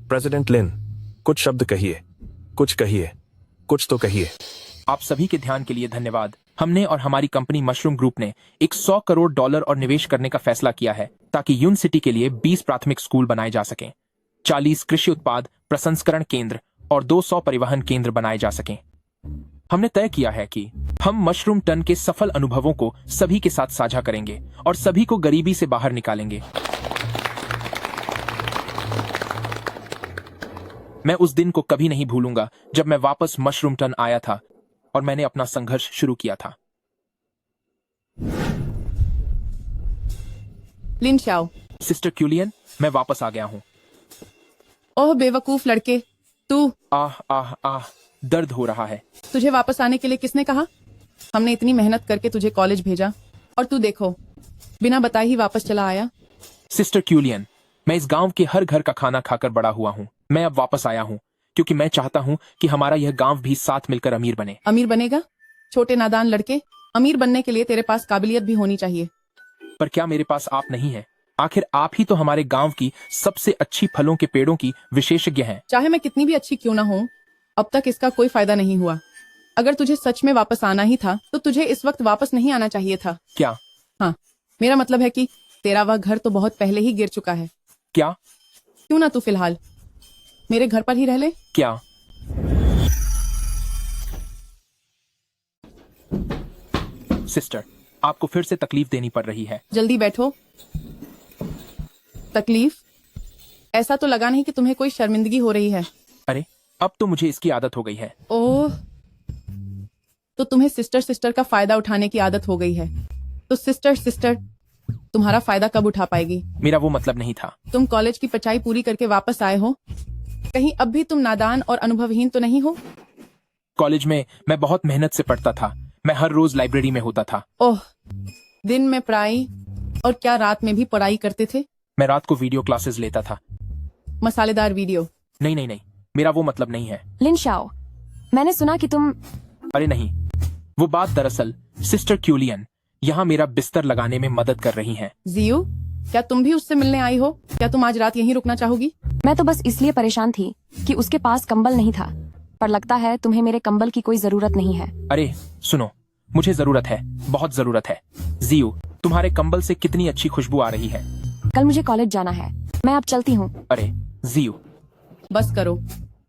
President लिन, कुछ शब्द कहिए, कुछ कहिए, कुछ तो कहिए। आप सभी के ध्यान के लिए धन्यवाद। हमने और हमारी कंपनी मशरूम ग्रुप ने एक $100 करोड़ और निवेश करने का फैसला किया है ताकि यून सिटी के लिए 20 प्राथमिक स्कूल बनाए जा सकें, 40 कृषि उत्पाद प्रसंस्करण केंद्र और 200 परिवहन केंद्र बनाए जा सकें। हमने तय किया है कि हम मशरूम टन के सफल अनुभवों को सभी के साथ साझा करेंगे और सभी को गरीबी से बाहर निकालेंगे। मैं उस दिन को कभी नहीं भूलूंगा जब मैं वापस मशरूम टन आया था और मैंने अपना संघर्ष शुरू किया था। लिन शाओ। सिस्टर क्यूलियन, मैं वापस आ गया हूँ। ओह बेवकूफ लड़के, तू। आह आह आह, दर्द हो रहा है। तुझे वापस आने के लिए किसने कहा? हमने इतनी मेहनत करके तुझे कॉलेज भेजा और तू देखो, बिना बताए ही वापस चला आया। सिस्टर क्यूलियन, मैं इस गांव के हर घर का खाना खाकर बड़ा हुआ हूँ। मैं अब वापस आया हूँ क्योंकि मैं चाहता हूँ कि हमारा यह गांव भी साथ मिलकर अमीर बने। अमीर बनेगा? छोटे नादान लड़के, अमीर बनने के लिए तेरे पास काबिलियत भी होनी चाहिए। पर क्या मेरे पास आप नहीं है? आखिर आप ही तो हमारे गांव की सबसे अच्छी फलों के पेड़ों की विशेषज्ञ हैं। चाहे मैं कितनी भी अच्छी क्यों ना हूँ, अब तक इसका कोई फायदा नहीं हुआ। अगर तुझे सच में वापस आना ही था तो तुझे इस वक्त वापस नहीं आना चाहिए था। क्या? हाँ, मेरा मतलब है कि तेरा वह घर तो बहुत पहले ही गिर चुका है। क्या? क्यों ना तू फिलहाल मेरे घर पर ही रह ले। क्या? सिस्टर, आपको फिर से तकलीफ देनी पड़ रही है। जल्दी बैठो। तकलीफ? ऐसा तो लगा नहीं कि तुम्हें कोई शर्मिंदगी हो रही है। अरे, अब तो मुझे इसकी आदत हो गई है। ओह, तो तुम्हें सिस्टर का फायदा उठाने की आदत हो गई है। तो सिस्टर तुम्हारा फायदा कब उठा पाएगी? मेरा वो मतलब नहीं था। तुम कॉलेज की पढ़ाई पूरी करके वापस आए हो, कहीं अब भी तुम नादान और अनुभवहीन तो नहीं हो? कॉलेज में मैं बहुत मेहनत से पढ़ता था। मैं हर रोज लाइब्रेरी में होता था। ओह, दिन में पढ़ाई और क्या रात में भी पढ़ाई करते थे? मैं रात को वीडियो क्लासेस लेता था। मसालेदार वीडियो? नहीं, मेरा वो मतलब नहीं है। लिन शाओ, मैंने सुना कि तुम। अरे नहीं, वो बात दरअसल सिस्टर क्यूलियन यहाँ मेरा बिस्तर लगाने में मदद कर रही हैं। जियो, क्या तुम भी उससे मिलने आई हो? क्या तुम आज रात यहीं रुकना चाहोगी? मैं तो बस इसलिए परेशान थी कि उसके पास कंबल नहीं था, पर लगता है तुम्हें मेरे कंबल की कोई जरूरत नहीं है। अरे सुनो, मुझे जरूरत है, बहुत जरूरत है। जियो, तुम्हारे कंबल से कितनी अच्छी खुशबू आ रही है। कल मुझे कॉलेज जाना है, मैं अब चलती हूँ। अरे जियो, बस करो,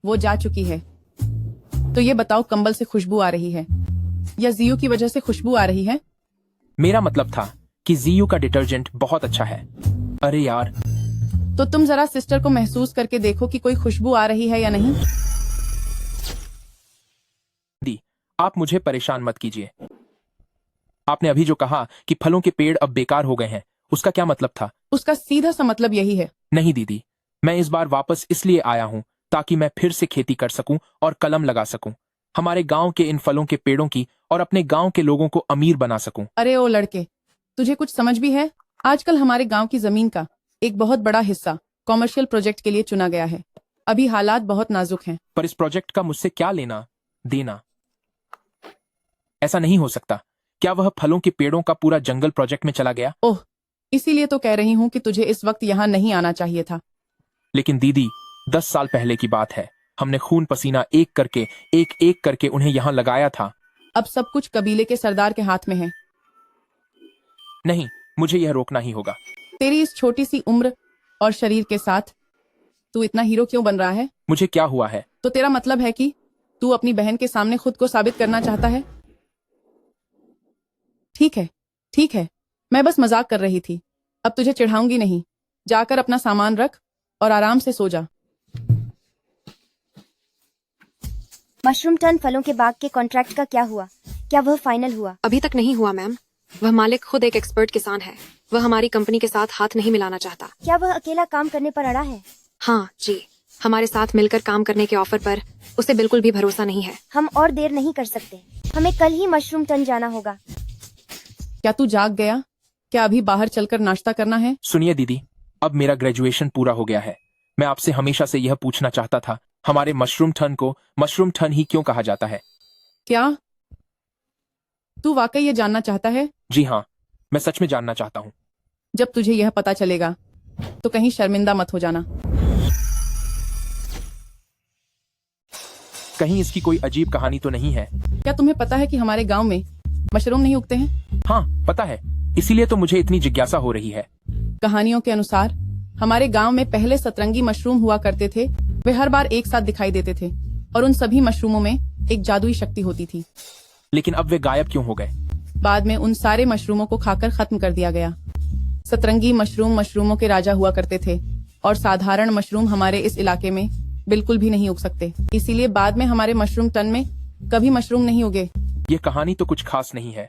वो जा चुकी है। तो ये बताओ, कंबल से खुशबू आ रही है या जियो की वजह से खुशबू आ रही है? मेरा मतलब था कि जियो का डिटर्जेंट बहुत अच्छा है। अरे यार, तो तुम जरा सिस्टर को महसूस करके देखो कि कोई खुशबू आ रही है या नहीं। दी, आप मुझे परेशान मत कीजिए। आपने अभी जो कहा कि फलों के पेड़ अब बेकार हो गए हैं, उसका क्या मतलब था? उसका सीधा सा मतलब यही है। नहीं दीदी, मैं इस बार वापस इसलिए आया हूँ ताकि मैं फिर से खेती कर सकूं और कलम लगा सकूं, हमारे गांव के इन फलों के पेड़ों की और अपने गांव के लोगों को अमीर बना सकूं। अरे ओ लड़के, तुझे कुछ समझ भी है? आजकल हमारे गांव की जमीन का एक बहुत बड़ा हिस्सा कॉमर्शियल प्रोजेक्ट के लिए चुना गया है। अभी हालात बहुत नाजुक हैं। पर इस प्रोजेक्ट का मुझसे क्या लेना देना? ऐसा नहीं हो सकता। क्या वह फलों के पेड़ों का पूरा जंगल प्रोजेक्ट में चला गया? ओह, इसीलिए तो कह रही हूँ कि तुझे इस वक्त यहाँ नहीं आना चाहिए था। लेकिन दीदी, 10 साल पहले की बात है। हमने खून पसीना एक करके उन्हें यहाँ लगाया था। अब सब कुछ कबीले के सरदार के हाथ में है। नहीं, मुझे यह रोकना ही होगा। तेरी इस छोटी सी उम्र और शरीर के साथ तू इतना हीरो क्यों बन रहा है? मुझे क्या हुआ है? तो तेरा मतलब है कि तू अपनी बहन के सामने खुद को साबित करना चाहता है? ठीक है, मैं बस मजाक कर रही थी। अब तुझे चिढ़ाऊंगी नहीं। जाकर अपना सामान रख और आराम से सो जा। मशरूम टन फलों के बाग के कॉन्ट्रैक्ट का क्या हुआ? क्या वह फाइनल हुआ? अभी तक नहीं हुआ मैम। वह मालिक खुद एक एक्सपर्ट किसान है। वह हमारी कंपनी के साथ हाथ नहीं मिलाना चाहता। क्या वह अकेला काम करने पर अड़ा है? हाँ जी, हमारे साथ मिलकर काम करने के ऑफर पर उसे बिल्कुल भी भरोसा नहीं है। हम और देर नहीं कर सकते, हमें कल ही मशरूम टन जाना होगा। क्या तू जाग गया? क्या अभी बाहर चलकर नाश्ता करना है? सुनिए दीदी, अब मेरा ग्रेजुएशन पूरा हो गया है। मैं आपसे हमेशा से यह पूछना चाहता था, हमारे मशरूम टन को मशरूम टन ही क्यों कहा जाता है? क्या तू वाकई ये जानना चाहता है? जी हाँ, मैं सच में जानना चाहता हूँ। जब तुझे यह पता चलेगा तो कहीं शर्मिंदा मत हो जाना। कहीं इसकी कोई अजीब कहानी तो नहीं है? क्या तुम्हें पता है कि हमारे गांव में मशरूम नहीं उगते हैं? हाँ पता है, इसीलिए तो मुझे इतनी जिज्ञासा हो रही है। कहानियों के अनुसार हमारे गांव में पहले सतरंगी मशरूम हुआ करते थे। वे हर बार एक साथ दिखाई देते थे और उन सभी मशरूमों में एक जादुई शक्ति होती थी। लेकिन अब वे गायब क्यों हो गए? बाद में उन सारे मशरूमों को खाकर खत्म कर दिया गया। सतरंगी मशरूम मशरूमों के राजा हुआ करते थे और साधारण मशरूम हमारे इस इलाके में बिल्कुल भी नहीं उग सकते। इसीलिए बाद में हमारे मशरूम टन में कभी मशरूम नहीं उगे। ये कहानी तो कुछ खास नहीं है।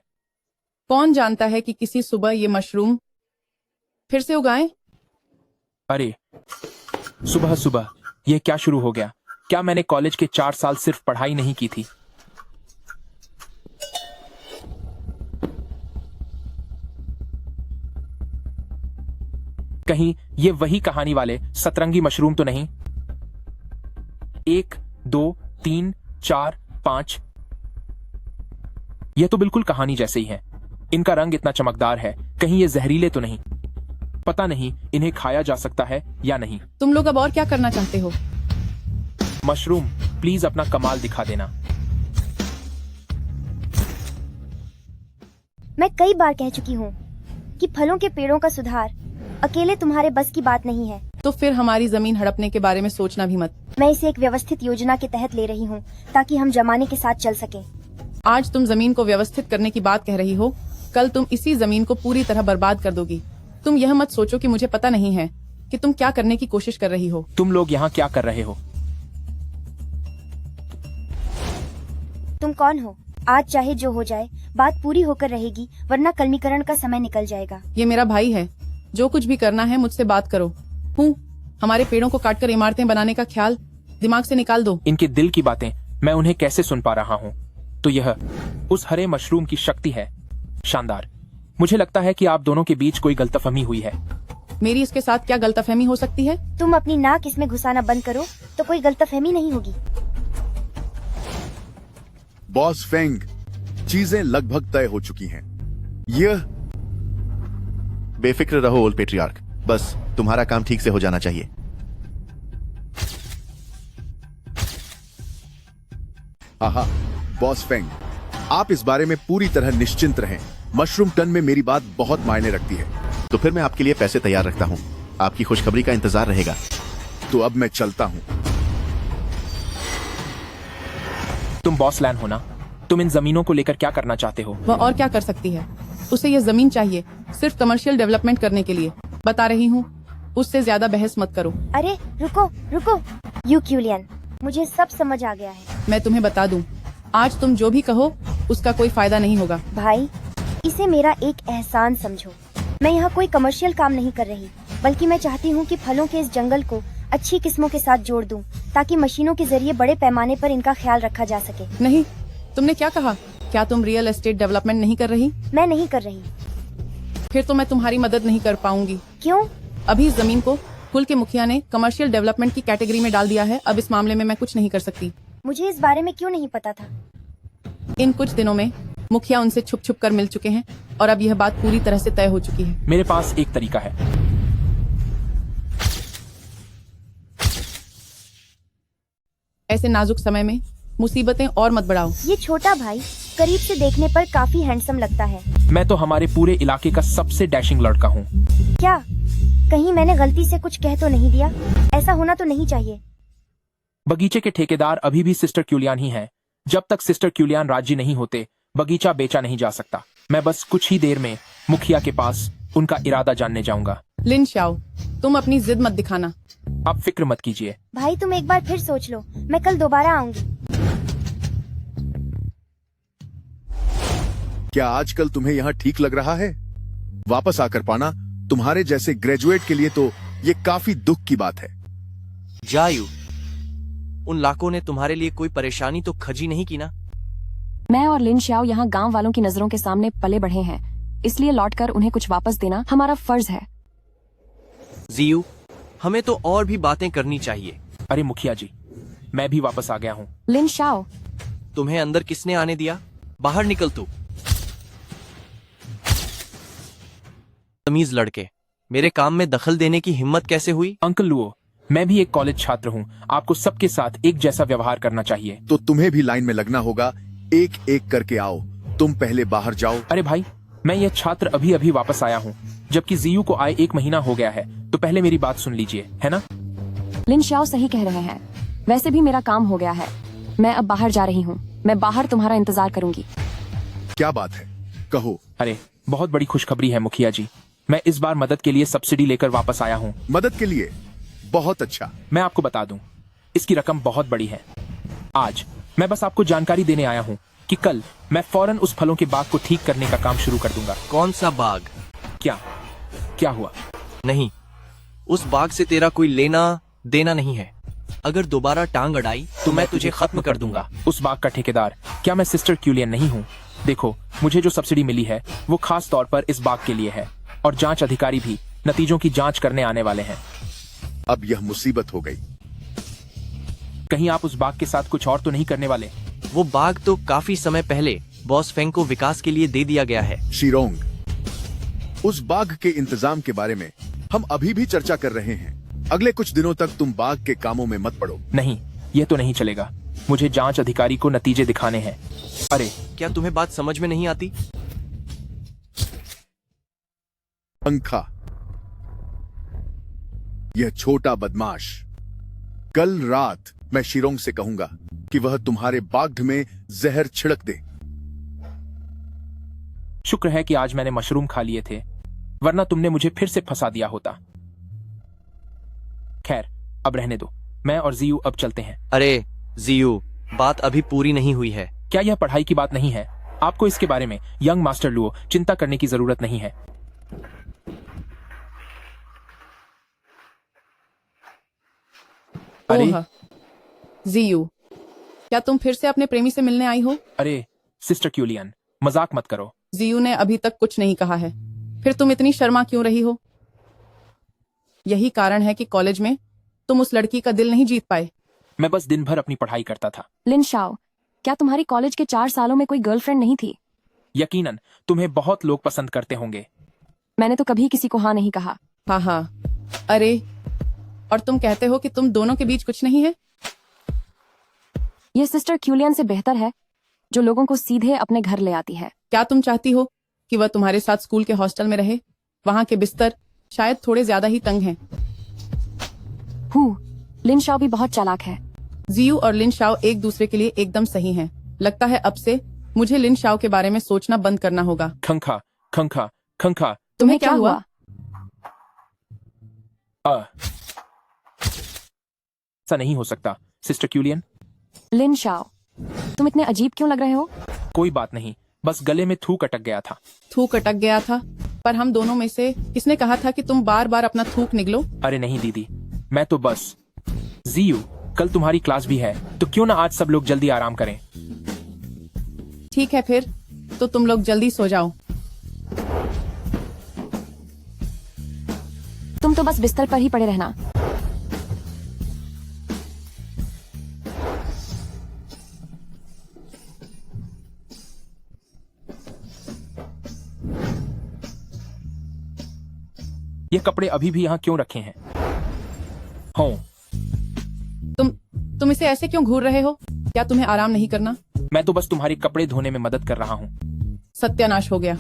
कौन जानता है कि किसी सुबह ये मशरूम फिर से उगाएं? अरे सुबह सुबह ये क्या शुरू हो गया? क्या मैंने कॉलेज के 4 साल सिर्फ पढ़ाई नहीं की थी? कहीं ये वही कहानी वाले सतरंगी मशरूम तो नहीं? 1 2 3 4 5। ये तो बिल्कुल कहानी जैसे ही है। इनका रंग इतना चमकदार है, कहीं ये जहरीले तो नहीं? पता नहीं इन्हें खाया जा सकता है या नहीं। तुम लोग अब और क्या करना चाहते हो? मशरूम प्लीज अपना कमाल दिखा देना। मैं कई बार कह चुकी हूँ कि फलों के पेड़ों का सुधार अकेले तुम्हारे बस की बात नहीं है। तो फिर हमारी जमीन हड़पने के बारे में सोचना भी मत। मैं इसे एक व्यवस्थित योजना के तहत ले रही हूँ ताकि हम जमाने के साथ चल सकें। आज तुम जमीन को व्यवस्थित करने की बात कह रही हो, कल तुम इसी जमीन को पूरी तरह बर्बाद कर दोगी। तुम यह मत सोचो कि मुझे पता नहीं है कि तुम क्या करने की कोशिश कर रही हो। तुम लोग यहाँ क्या कर रहे हो? तुम कौन हो? आज चाहे जो हो जाए बात पूरी होकर रहेगी, वरना कलमीकरण का समय निकल जाएगा। ये मेरा भाई है, जो कुछ भी करना है मुझसे बात करो। हमारे पेड़ों को काटकर इमारतें बनाने का ख्याल दिमाग से निकाल दो। इनके दिल की बातें मैं उन्हें कैसे सुन पा रहा हूँ? तो यह उस हरे मशरूम की शक्ति है। शानदार। मुझे लगता है कि आप दोनों के बीच कोई गलतफहमी हुई है। मेरी इसके साथ क्या गलतफहमी हो सकती है? तुम अपनी नाक इसमें घुसाना बंद करो तो कोई गलतफहमी नहीं होगी। बॉस फेंग, चीजें लगभग तय हो चुकी हैं। यह बेफिक्र रहो ओल्ड पेट्रियार्क, बस तुम्हारा काम ठीक से हो जाना चाहिए। आहा, बॉस फेंग, आप इस बारे में पूरी तरह निश्चिंत रहें। मशरूम टन में मेरी बात बहुत मायने रखती है। तो फिर मैं आपके लिए पैसे तैयार रखता हूँ। आपकी खुशखबरी का इंतजार रहेगा। तो अब मैं चलता हूँ। तुम बॉस लैन हो ना? तुम इन जमीनों को लेकर क्या करना चाहते हो? वह और क्या कर सकती है? उसे ये जमीन चाहिए सिर्फ कमर्शियल डेवलपमेंट करने के लिए। बता रही हूँ, उससे ज्यादा बहस मत करो। अरे रुको रुको, यूक्यूलियन, मुझे सब समझ आ गया है। मैं तुम्हें बता दूं, आज तुम जो भी कहो उसका कोई फायदा नहीं होगा। भाई, इसे मेरा एक एहसान समझो। मैं यहाँ कोई कमर्शियल काम नहीं कर रही, बल्कि मैं चाहती हूँ कि फलों के इस जंगल को अच्छी किस्मों के साथ जोड़ दूं, ताकि मशीनों के जरिए बड़े पैमाने पर इनका ख्याल रखा जा सके। नहीं, तुमने क्या कहा? क्या तुम रियल एस्टेट डेवलपमेंट नहीं कर रही? मैं नहीं कर रही। फिर तो मैं तुम्हारी मदद नहीं कर पाऊंगी। क्यों? अभी इस जमीन को कुल के मुखिया ने कमर्शियल डेवलपमेंट की कैटेगरी में डाल दिया है। अब इस मामले में मैं कुछ नहीं कर सकती। मुझे इस बारे में क्यों नहीं पता था? इन कुछ दिनों में मुखिया उनसे छुप छुप कर मिल चुके हैं और अब यह बात पूरी तरह से तय हो चुकी है। मेरे पास एक तरीका है। ऐसे नाजुक समय में मुसीबतें और मत बढ़ाओ। ये छोटा भाई करीब से देखने पर काफी हैंडसम लगता है। मैं तो हमारे पूरे इलाके का सबसे डैशिंग लड़का हूँ। क्या कहीं मैंने गलती से कुछ कह तो नहीं दिया? ऐसा होना तो नहीं चाहिए। बगीचे के ठेकेदार अभी भी सिस्टर क्यूलियान ही हैं। जब तक सिस्टर क्यूलियान राजी नहीं होते, बगीचा बेचा नहीं जा सकता। मैं बस कुछ ही देर में मुखिया के पास उनका इरादा जानने जाऊंगा। लिन शाओ, तुम अपनी जिद मत दिखाना। आप फिक्र मत कीजिए। भाई, तुम एक बार फिर सोच लो, मैं कल दोबारा आऊंगी। क्या आजकल तुम्हें यहाँ ठीक लग रहा है? वापस आकर पाना तुम्हारे जैसे ग्रेजुएट के लिए तो ये काफी दुख की बात है। जायू, उन लाखों ने तुम्हारे लिए कोई परेशानी तो खजी नहीं की ना? मैं और लिन श्याओ यहाँ गांव वालों की नजरों के सामने पले बढ़े हैं, इसलिए लौटकर उन्हें कुछ वापस देना हमारा फर्ज है। जियू, हमें तो और भी बातें करनी चाहिए। अरे मुखिया जी, मैं भी वापस आ गया हूँ। लिन श्याओ, तुम्हें अंदर किसने आने दिया? बाहर निकल तू। तमीज लड़के, मेरे काम में दखल देने की हिम्मत कैसे हुई? अंकल लुओ, मैं भी एक कॉलेज छात्र हूँ। आपको सबके साथ एक जैसा व्यवहार करना चाहिए। तो तुम्हें भी लाइन में लगना होगा। एक एक करके आओ। तुम पहले बाहर जाओ। अरे भाई, मैं यह छात्र अभी अभी वापस आया हूँ, जबकि जीयू को आए 1 महीना हो गया है। तो पहले मेरी बात सुन लीजिए, है ना? लिन शाओ सही कह रहे हैं। वैसे भी मेरा काम हो गया है। मैं अब बाहर जा रही हूँ। मैं बाहर तुम्हारा इंतजार करूंगी। क्या बात है, कहो। अरे, बहुत बड़ी खुशखबरी है मुखिया जी। मैं इस बार मदद के लिए सब्सिडी लेकर वापस आया हूँ। मदद के लिए? बहुत अच्छा। मैं आपको बता दूं, इसकी रकम बहुत बड़ी है। आज मैं बस आपको जानकारी देने आया हूँ कि कल मैं फौरन उस फलों के बाग को ठीक करने का काम शुरू कर दूंगा। कौन सा बाग? क्या हुआ? नहीं, उस बाग से तेरा कोई लेना देना नहीं है। अगर दोबारा टांग अड़ाई तो मैं तुझे खत्म कर दूंगा। उस बाग का ठेकेदार क्या मैं सिस्टर क्यूलियन नहीं हूँ? देखो, मुझे जो सब्सिडी मिली है वो खास तौर पर इस बाग के लिए है, और जांच अधिकारी भी नतीजों की जांच करने आने वाले हैं। अब यह मुसीबत हो गई। कहीं आप उस बाग के साथ कुछ और तो नहीं करने वाले? वो बाग तो काफी समय पहले बॉस फेंग को विकास के लिए दे दिया गया है। शिरोंग, उस बाग के इंतजाम के बारे में हम अभी भी चर्चा कर रहे हैं। अगले कुछ दिनों तक तुम बाग के कामों में मत पड़ो। नहीं, यह तो नहीं चलेगा। मुझे जांच अधिकारी को नतीजे दिखाने हैं। अरे, क्या तुम्हें बात समझ में नहीं आती? पंखा, यह छोटा बदमाश, कल रात मैं शिरोंग से कहूंगा कि वह तुम्हारे बाग में जहर छिड़क दे। शुक्र है कि आज मैंने मशरूम खा लिए थे, वरना तुमने मुझे फिर से फंसा दिया होता। खैर, अब रहने दो। मैं और जीयू अब चलते हैं। अरे जीयू, बात अभी पूरी नहीं हुई है। क्या यह पढ़ाई की बात नहीं है? आपको इसके बारे में यंग मास्टर लुओ चिंता करने की जरूरत नहीं है। अरे ओह, जीयू, क्या तुम फिर से अपने प्रेमी से मिलने आई हो? अरे सिस्टर क्यूलियन, मजाक मत करो। जीयू ने अभी तक कुछ नहीं कहा है, फिर तुम इतनी शर्मा क्यों रही हो? यही कारण है कि कॉलेज में तुम उस लड़की का दिल नहीं जीत पाए। मैं बस दिन भर अपनी पढ़ाई करता था। लिन शाओ, क्या तुम्हारी कॉलेज के 4 सालों में कोई गर्लफ्रेंड नहीं थी? यकीनन तुम्हें बहुत लोग पसंद करते होंगे। मैंने तो कभी किसी को हाँ नहीं कहा। हाँ, अरे, और तुम कहते हो कि तुम दोनों के बीच कुछ नहीं है? यह सिस्टर क्यूलियन से बेहतर है, जो लोगों को सीधे अपने घर ले आती है। क्या तुम चाहती हो कि वह तुम्हारे साथ स्कूल के हॉस्टल में रहे? वहां के बिस्तर शायद थोड़े ज्यादा ही तंग हैं। लिन शाओ भी बहुत चालाक है। जीयू और लिन शाओ एक दूसरे के लिए एकदम सही हैं। लगता है अब से मुझे लिन शाओ के बारे में सोचना बंद करना होगा। खंखा खंखा खंखा। तुम्हें क्या हुआ? ऐसा नहीं हो सकता सिस्टर क्यूलियन। लिन शाओ, तुम इतने अजीब क्यों लग रहे हो? कोई बात नहीं, बस गले में थूक अटक गया था। थूक अटक गया था? पर हम दोनों में से किसने कहा था कि तुम बार बार अपना थूक निगलो? अरे नहीं दीदी, मैं तो बस। जीयू, कल तुम्हारी क्लास भी है, तो क्यों ना आज सब लोग जल्दी आराम करें। ठीक है फिर, तो तुम लोग जल्दी सो जाओ। तुम तो बस बिस्तर पर ही पड़े रहना। ये कपड़े अभी भी यहाँ क्यों रखे हैं? हो, तुम इसे ऐसे क्यों घूर रहे हो? क्या तुम्हें आराम नहीं करना? मैं तो बस तुम्हारे कपड़े धोने में मदद कर रहा हूँ। सत्यानाश हो गया।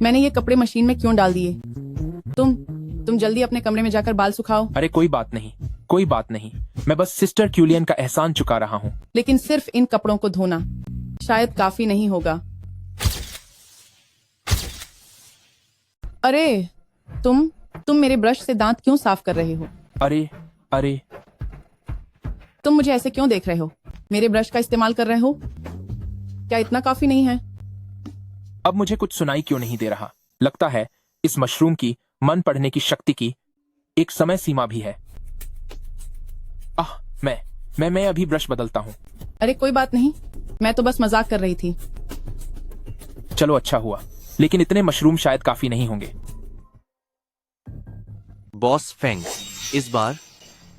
मैंने ये कपड़े मशीन में क्यों डाल दिए? तुम जल्दी अपने कमरे में जाकर बाल सुखाओ। अरे कोई बात नहीं, कोई बात नहीं। मैं बस सिस्टर क्यूलियन का एहसान चुका रहा हूँ। लेकिन सिर्फ इन कपड़ों को धोना शायद काफी नहीं होगा। अरे, तुम मेरे ब्रश से दांत क्यों साफ कर रहे हो? अरे तुम मुझे ऐसे क्यों देख रहे हो? मेरे ब्रश का इस्तेमाल कर रहे हो? क्या इतना काफी नहीं है? अब मुझे कुछ सुनाई क्यों नहीं दे रहा? लगता है इस मशरूम की मन पढ़ने की शक्ति की एक समय सीमा भी है। मैं अभी ब्रश बदलता हूँ। अरे कोई बात नहीं, मैं तो बस मजाक कर रही थी। चलो अच्छा हुआ, लेकिन इतने मशरूम शायद काफी नहीं होंगे। बॉस फेंग, इस बार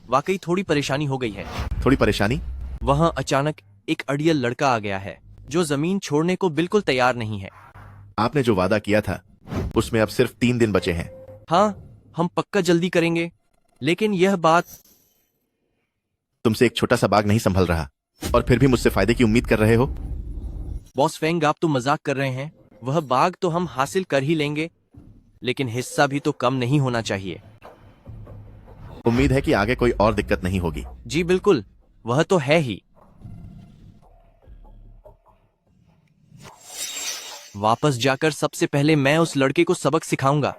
वाकई थोड़ी परेशानी हो गई है। थोड़ी परेशानी? वहां अचानक एक अड़ियल लड़का आ गया है जो जमीन छोड़ने को बिल्कुल तैयार नहीं है। आपने जो वादा किया था उसमें अब सिर्फ 3 दिन बचे हैं। हाँ, हम पक्का जल्दी करेंगे, लेकिन यह बात तुमसे एक छोटा सा बाग नहीं संभल रहा और फिर भी मुझसे फायदे की उम्मीद कर रहे हो। बॉस फेंग, आप तो मजाक कर रहे हैं। वह बाग तो हम हासिल कर ही लेंगे, लेकिन हिस्सा भी तो कम नहीं होना चाहिए। उम्मीद है कि आगे कोई और दिक्कत नहीं होगी। जी बिल्कुल, वह तो है ही। वापस जाकर सबसे पहले मैं उस लड़के को सबक सिखाऊंगा।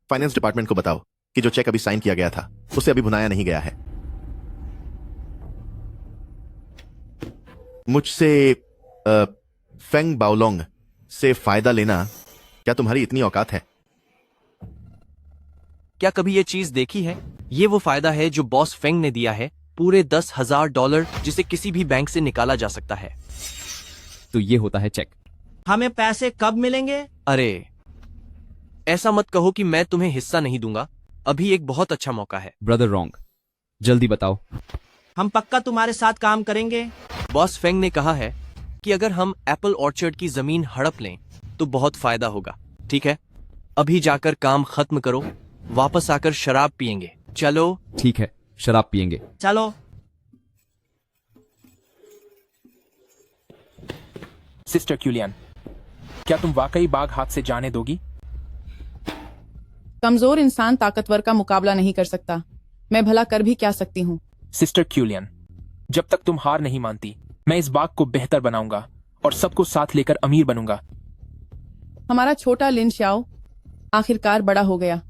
फाइनेंस डिपार्टमेंट को बताओ कि जो चेक अभी साइन किया गया था उसे अभी भुनाया नहीं गया है। मुझसे फेंग बाओलोंग से फायदा लेना क्या तुम्हारी इतनी औकात है? क्या कभी ये चीज देखी है? ये वो फायदा है जो बॉस फेंग ने दिया है, पूरे $10,000, जिसे किसी भी बैंक से निकाला जा सकता है। तो ये होता है चेक। हमें पैसे कब मिलेंगे? अरे ऐसा मत कहो कि मैं तुम्हें हिस्सा नहीं दूंगा। अभी एक बहुत अच्छा मौका है। ब्रदर रॉन्ग, जल्दी बताओ। हम पक्का तुम्हारे साथ काम करेंगे। बॉस फेंग ने कहा है कि अगर हम एप्पल ऑर्चर्ड की जमीन हड़प लें तो बहुत फायदा होगा। ठीक है, अभी जाकर काम खत्म करो, वापस आकर शराब पियेंगे। चलो। ठीक है, शराब पियेंगे। चलो। सिस्टर क्यूलियन, क्या तुम वाकई बाग हाथ से जाने दोगी? कमजोर इंसान ताकतवर का मुकाबला नहीं कर सकता। मैं भला कर भी क्या सकती हूँ? सिस्टर क्यूलियन, जब तक तुम हार नहीं मानती, मैं इस बाग को बेहतर बनाऊंगा और सबको साथ लेकर अमीर बनूंगा। हमारा छोटा लिन शाओ आखिरकार बड़ा हो गया।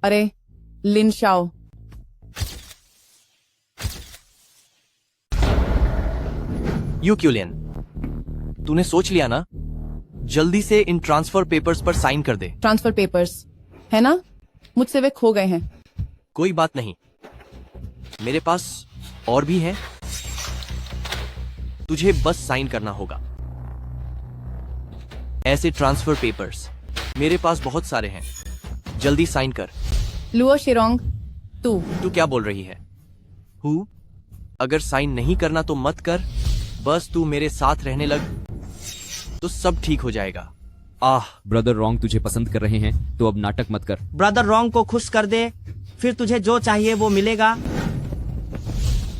अरे लिन शाओ, यू क्यूलियन, तूने सोच लिया ना? जल्दी से इन ट्रांसफर पेपर्स पर साइन कर दे। ट्रांसफर पेपर्स है ना? मुझसे वे खो गए हैं। कोई बात नहीं, मेरे पास और भी है। तुझे बस साइन करना होगा। ऐसे ट्रांसफर पेपर्स मेरे पास बहुत सारे हैं। जल्दी साइन कर। लुओ शिरोंग, तू क्या बोल रही है? हु? अगर साइन नहीं करना तो मत कर, बस तू मेरे साथ रहने लग तो सब ठीक हो जाएगा। ब्रदर रॉन्ग तुझे पसंद कर रहे हैं तो अब नाटक मत कर। ब्रदर रॉन्ग को खुश कर दे, फिर तुझे जो चाहिए वो मिलेगा।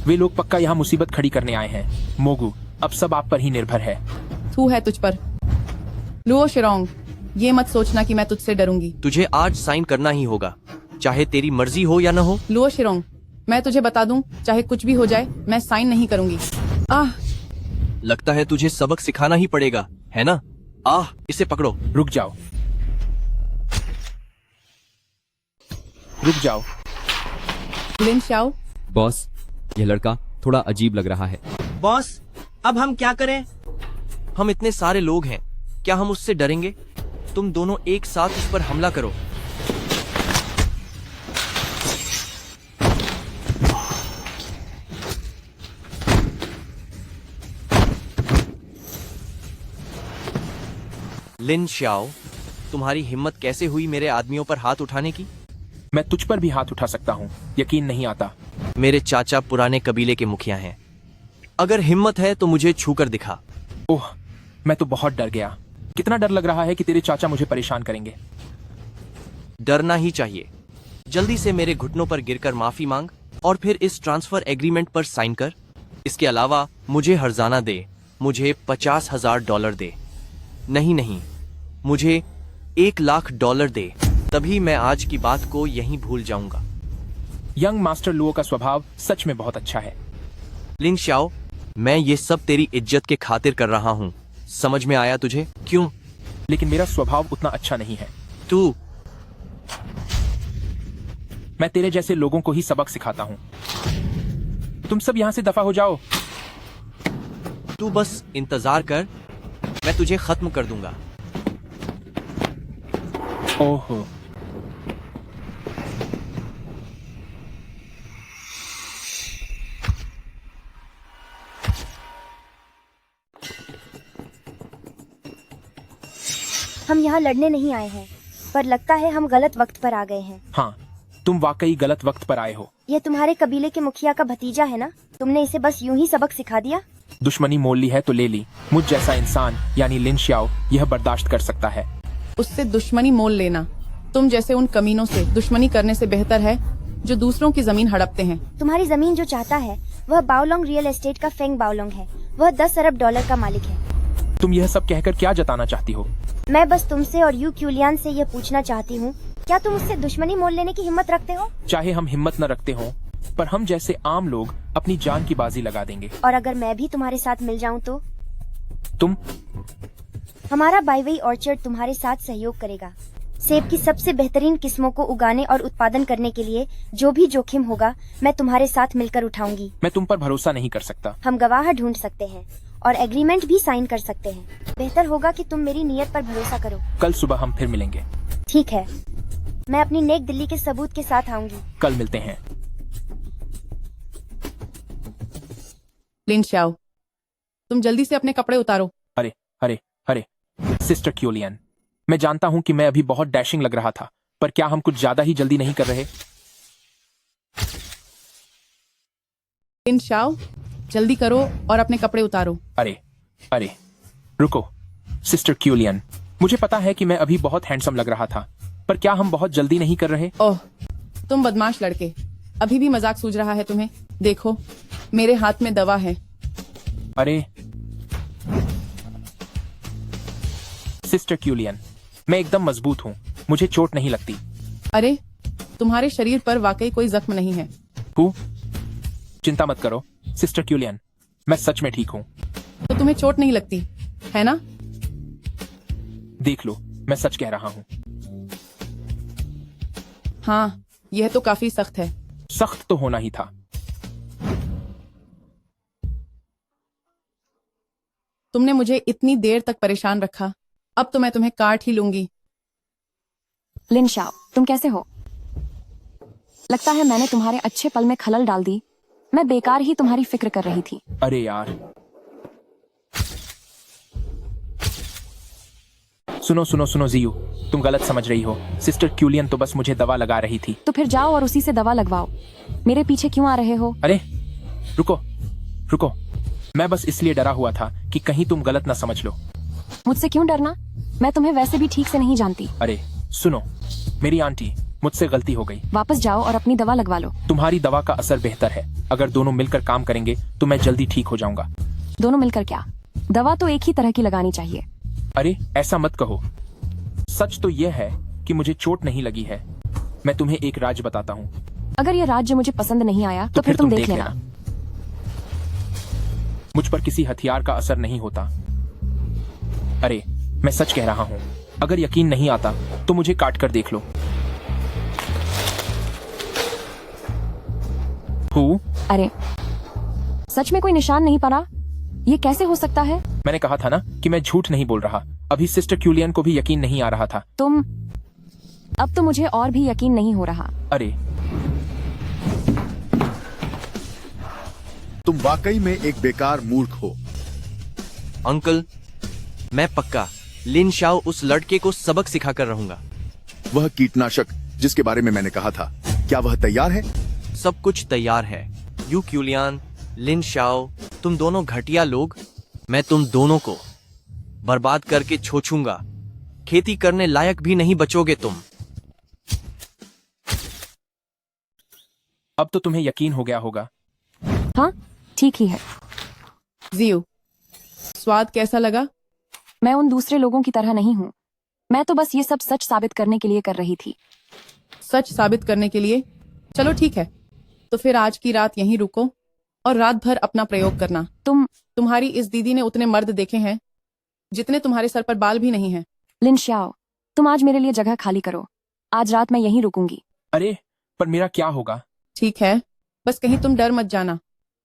वे लोग पक्का यहाँ मुसीबत खड़ी करने आए हैं। मोगू, अब सब आप पर ही निर्भर है। थू है तुझ पर। लुओ शिरोंग, ये मत सोचना कि मैं तुझसे डरूंगी। तुझे आज साइन करना ही होगा, चाहे तेरी मर्जी हो या न हो। लुओ शिरोंग, मैं तुझे बता दूं, चाहे कुछ भी हो जाए, मैं साइन नहीं करूंगी। लगता है तुझे सबक सिखाना ही पड़ेगा, है ना? इसे पकड़ो। रुक जाओ, रुक जाओ। लिन शाओ, बॉस, यह लड़का थोड़ा अजीब लग रहा है। बॉस, अब हम क्या करें? हम इतने सारे लोग हैं, क्या हम उससे डरेंगे? तुम दोनों एक साथ उस पर हमला करो। लिन शाओ, तुम्हारी हिम्मत कैसे हुई मेरे आदमियों पर हाथ उठाने की? मैं तुझ पर भी हाथ उठा सकता हूँ, यकीन नहीं आता। मेरे चाचा पुराने कबीले के मुखिया हैं। अगर हिम्मत है तो मुझे छूकर दिखा। ओह, मैं तो बहुत डर गया। कितना डर लग रहा है कि तेरे चाचा मुझे परेशान करेंगे। डरना ही चाहिए। जल्दी से मेरे घुटनों पर गिरकर माफी मांग और फिर इस ट्रांसफर एग्रीमेंट पर साइन कर। इसके अलावा मुझे हर्जाना दे, मुझे $50,000 दे। नहीं, मुझे $1,00,000 दे, तभी मैं आज की बात को यहीं भूल जाऊंगा। यंग मास्टर लुओ का स्वभाव सच में बहुत अच्छा है। लिन शाओ, मैं ये सब तेरी इज्जत के खातिर कर रहा हूँ, समझ में आया तुझे? क्यों? लेकिन मेरा स्वभाव उतना अच्छा नहीं है। मैं तेरे जैसे लोगों को ही सबक सिखाता हूँ। तुम सब यहाँ से दफा हो जाओ। तू बस इंतजार कर, मैं तुझे खत्म कर दूंगा। ओहो, हम यहाँ लड़ने नहीं आए हैं, पर लगता है हम गलत वक्त पर आ गए हैं। हाँ, तुम वाकई गलत वक्त पर आए हो। यह तुम्हारे कबीले के मुखिया का भतीजा है ना? तुमने इसे बस यूं ही सबक सिखा दिया? दुश्मनी मोल ली है तो ले ली। मुझ जैसा इंसान यानी लिन श्याओ यह बर्दाश्त कर सकता है। उससे दुश्मनी मोल लेना तुम जैसे उन कमीनों से दुश्मनी करने से बेहतर है जो दूसरों की जमीन हड़पते हैं। तुम्हारी जमीन जो चाहता है वह बाओलोंग रियल एस्टेट का फेंग बाओलोंग है। वह 10 अरब डॉलर का मालिक है। तुम यह सब कहकर क्या जताना चाहती हो? मैं बस तुमसे और यू क्यूलियन से यह पूछना चाहती हूँ, क्या तुम उससे दुश्मनी मोल लेने की हिम्मत रखते हो? चाहे हम हिम्मत न रखते हो, पर हम जैसे आम लोग अपनी जान की बाजी लगा देंगे। और अगर मैं भी तुम्हारे साथ मिल जाऊँ तो? तुम? हमारा बाईवई ऑर्चर्ड तुम्हारे साथ सहयोग करेगा। सेब की सबसे बेहतरीन किस्मों को उगाने और उत्पादन करने के लिए जो भी जोखिम होगा मैं तुम्हारे साथ मिलकर उठाऊंगी। मैं तुम पर भरोसा नहीं कर सकता। हम गवाह ढूंढ सकते हैं और एग्रीमेंट भी साइन कर सकते हैं। बेहतर होगा कि तुम मेरी नीयत पर भरोसा करो। कल सुबह हम फिर मिलेंगे। ठीक है, मैं अपनी नेक दिल्ली के सबूत के साथ आऊंगी। कल मिलते हैं। लिन श्याओ, तुम जल्दी से अपने कपड़े उतारो। अरे अरे अरे सिस्टर क्यूलियन, मैं जानता हूँ कि मैं अभी बहुत डैशिंग लग रहा था, पर क्या हम कुछ ज्यादा ही जल्दी नहीं कर रहे? लिन श्याओ, जल्दी करो और अपने कपड़े उतारो। अरे अरे रुको सिस्टर क्यूलियन, मुझे पता है कि मैं अभी बहुत हैंडसम लग रहा था, पर क्या हम बहुत जल्दी नहीं कर रहे? ओह, तुम बदमाश लड़के, अभी भी मजाक सूझ रहा है तुम्हें? देखो मेरे हाथ में दवा है। अरे सिस्टर क्यूलियन, मैं एकदम मजबूत हूँ, मुझे चोट नहीं लगती। अरे तुम्हारे शरीर पर वाकई कोई जख्म नहीं है। चिंता मत करो सिस्टर क्यूलियन, मैं सच में ठीक हूँ। तो तुम्हें चोट नहीं लगती है ना? देख लो, मैं सच कह रहा हूँ। हाँ, यह तो काफी सख्त है। सख्त तो होना ही था। तुमने मुझे इतनी देर तक परेशान रखा, अब तो मैं तुम्हें काट ही लूंगी। लिन शाओ, तुम कैसे हो? लगता है मैंने तुम्हारे अच्छे पल में खलल डाल दी। मैं बेकार ही तुम्हारी फिक्र कर रही थी। अरे यार, सुनो सुनो सुनो जियू, तुम गलत समझ रही हो। सिस्टर क्यूलियन तो बस मुझे दवा लगा रही थी। तो फिर जाओ और उसी से दवा लगवाओ। मेरे पीछे क्यों आ रहे हो? अरे रुको रुको, मैं बस इसलिए डरा हुआ था कि कहीं तुम गलत ना समझ लो। मुझसे क्यों डरना? मैं तुम्हें वैसे भी ठीक से नहीं जानती। अरे सुनो मेरी आंटी, मुझसे गलती हो गई। वापस जाओ और अपनी दवा लगवा लो। तुम्हारी दवा का असर बेहतर है। अगर दोनों मिलकर काम करेंगे तो मैं जल्दी ठीक हो जाऊंगा। दोनों मिलकर क्या? दवा तो एक ही तरह की लगानी चाहिए। अरे ऐसा मत कहो। सच तो यह है कि मुझे चोट नहीं लगी है। मैं तुम्हें एक राज बताता हूँ। अगर ये राज्य मुझे पसंद नहीं आया तो फिर तुम देख लेना। मुझ पर किसी हथियार का असर नहीं होता। अरे मैं सच कह रहा हूँ। अगर यकीन नहीं आता तो मुझे काट कर देख लो। अरे सच में कोई निशान नहीं पड़ा? ये कैसे हो सकता है? मैंने कहा था ना कि मैं झूठ नहीं बोल रहा। अभी सिस्टर क्यूलियन को भी यकीन नहीं आ रहा था। अब तो मुझे और भी यकीन नहीं हो रहा। अरे तुम वाकई में एक बेकार मूर्ख हो। अंकल, मैं पक्का लिन शाओ उस लड़के को सबक सिखाकर रहूंगा। वह कीटनाशक जिसके बारे में मैंने कहा था, क्या वह तैयार है? सब कुछ तैयार है। यू क्यूलियन, लिन शाओ, तुम दोनों घटिया लोग, मैं तुम दोनों को बर्बाद करके छोछूंगा। खेती करने लायक भी नहीं बचोगे तुम। अब तो तुम्हें यकीन हो गया होगा। हाँ, ठीक ही है। जियू, स्वाद कैसा लगा? मैं उन दूसरे लोगों की तरह नहीं हूँ। मैं तो बस ये सब सच साबित करने के लिए कर रही थी। सच साबित करने के लिए? चलो ठीक है, तो फिर आज की रात यहीं रुको और रात भर अपना प्रयोग करना। तुम्हारी इस दीदी ने उतने मर्द देखे हैं जितने तुम्हारे सर पर बाल भी नहीं हैं। लिन श्याओ, तुम आज मेरे लिए जगह खाली करो। आज रात मैं यहीं रुकूंगी। अरे पर मेरा क्या होगा? ठीक है, बस कहीं तुम डर मत जाना।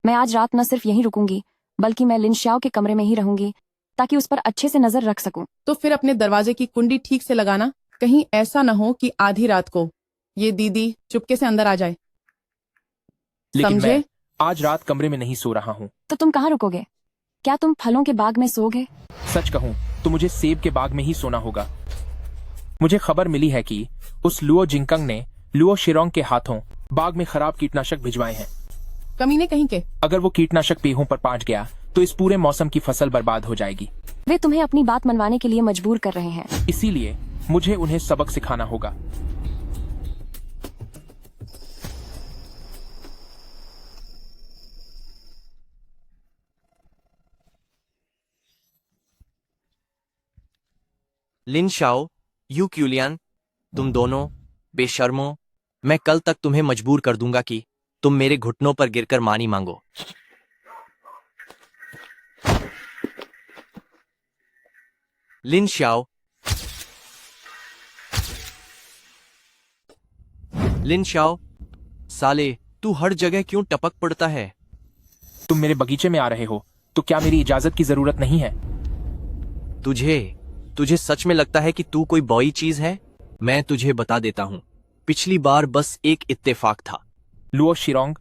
मैं आज रात न सिर्फ यहीं रुकूंगी, बल्कि मैं लिन श्याओ के कमरे में ही रहूंगी, ताकि उस पर अच्छे से नजर रख सकूं। तो फिर अपने दरवाजे की कुंडी ठीक से लगाना, कहीं ऐसा न हो कि आधी रात को ये दीदी चुपके से अंदर आ जाए। लेकिन समझे? मैं आज रात कमरे में नहीं सो रहा हूँ। तो तुम कहाँ रुकोगे? क्या तुम फलों के बाग में सोओगे? सच कहूँ तो मुझे सेब के बाग में ही सोना होगा। मुझे खबर मिली है कि उस लुओ जिंगकंग ने लुओ शिरोंग के हाथों बाग में खराब कीटनाशक भिजवाए हैं। कमीने कहीं के। अगर वो कीटनाशक पेहों पर पाट गया तो इस पूरे मौसम की फसल बर्बाद हो जाएगी। वे तुम्हें अपनी बात मनवाने के लिए मजबूर कर रहे हैं। इसीलिए मुझे उन्हें सबक सिखाना होगा। लिन शाओ, यू क्यूलियन, तुम दोनों बेशर्मों, मैं कल तक तुम्हें मजबूर कर दूंगा कि तुम मेरे घुटनों पर गिरकर मानी मांगो। लिन शाओ, लिन शाओ, साले तू हर जगह क्यों टपक पड़ता है? तुम मेरे बगीचे में आ रहे हो तो क्या मेरी इजाजत की जरूरत नहीं है? तुझे सच में लगता है कि तू कोई बॉई चीज है? मैं तुझे बता देता हूं, पिछली बार बस एक इत्तेफाक था। लुओ शिरोंग,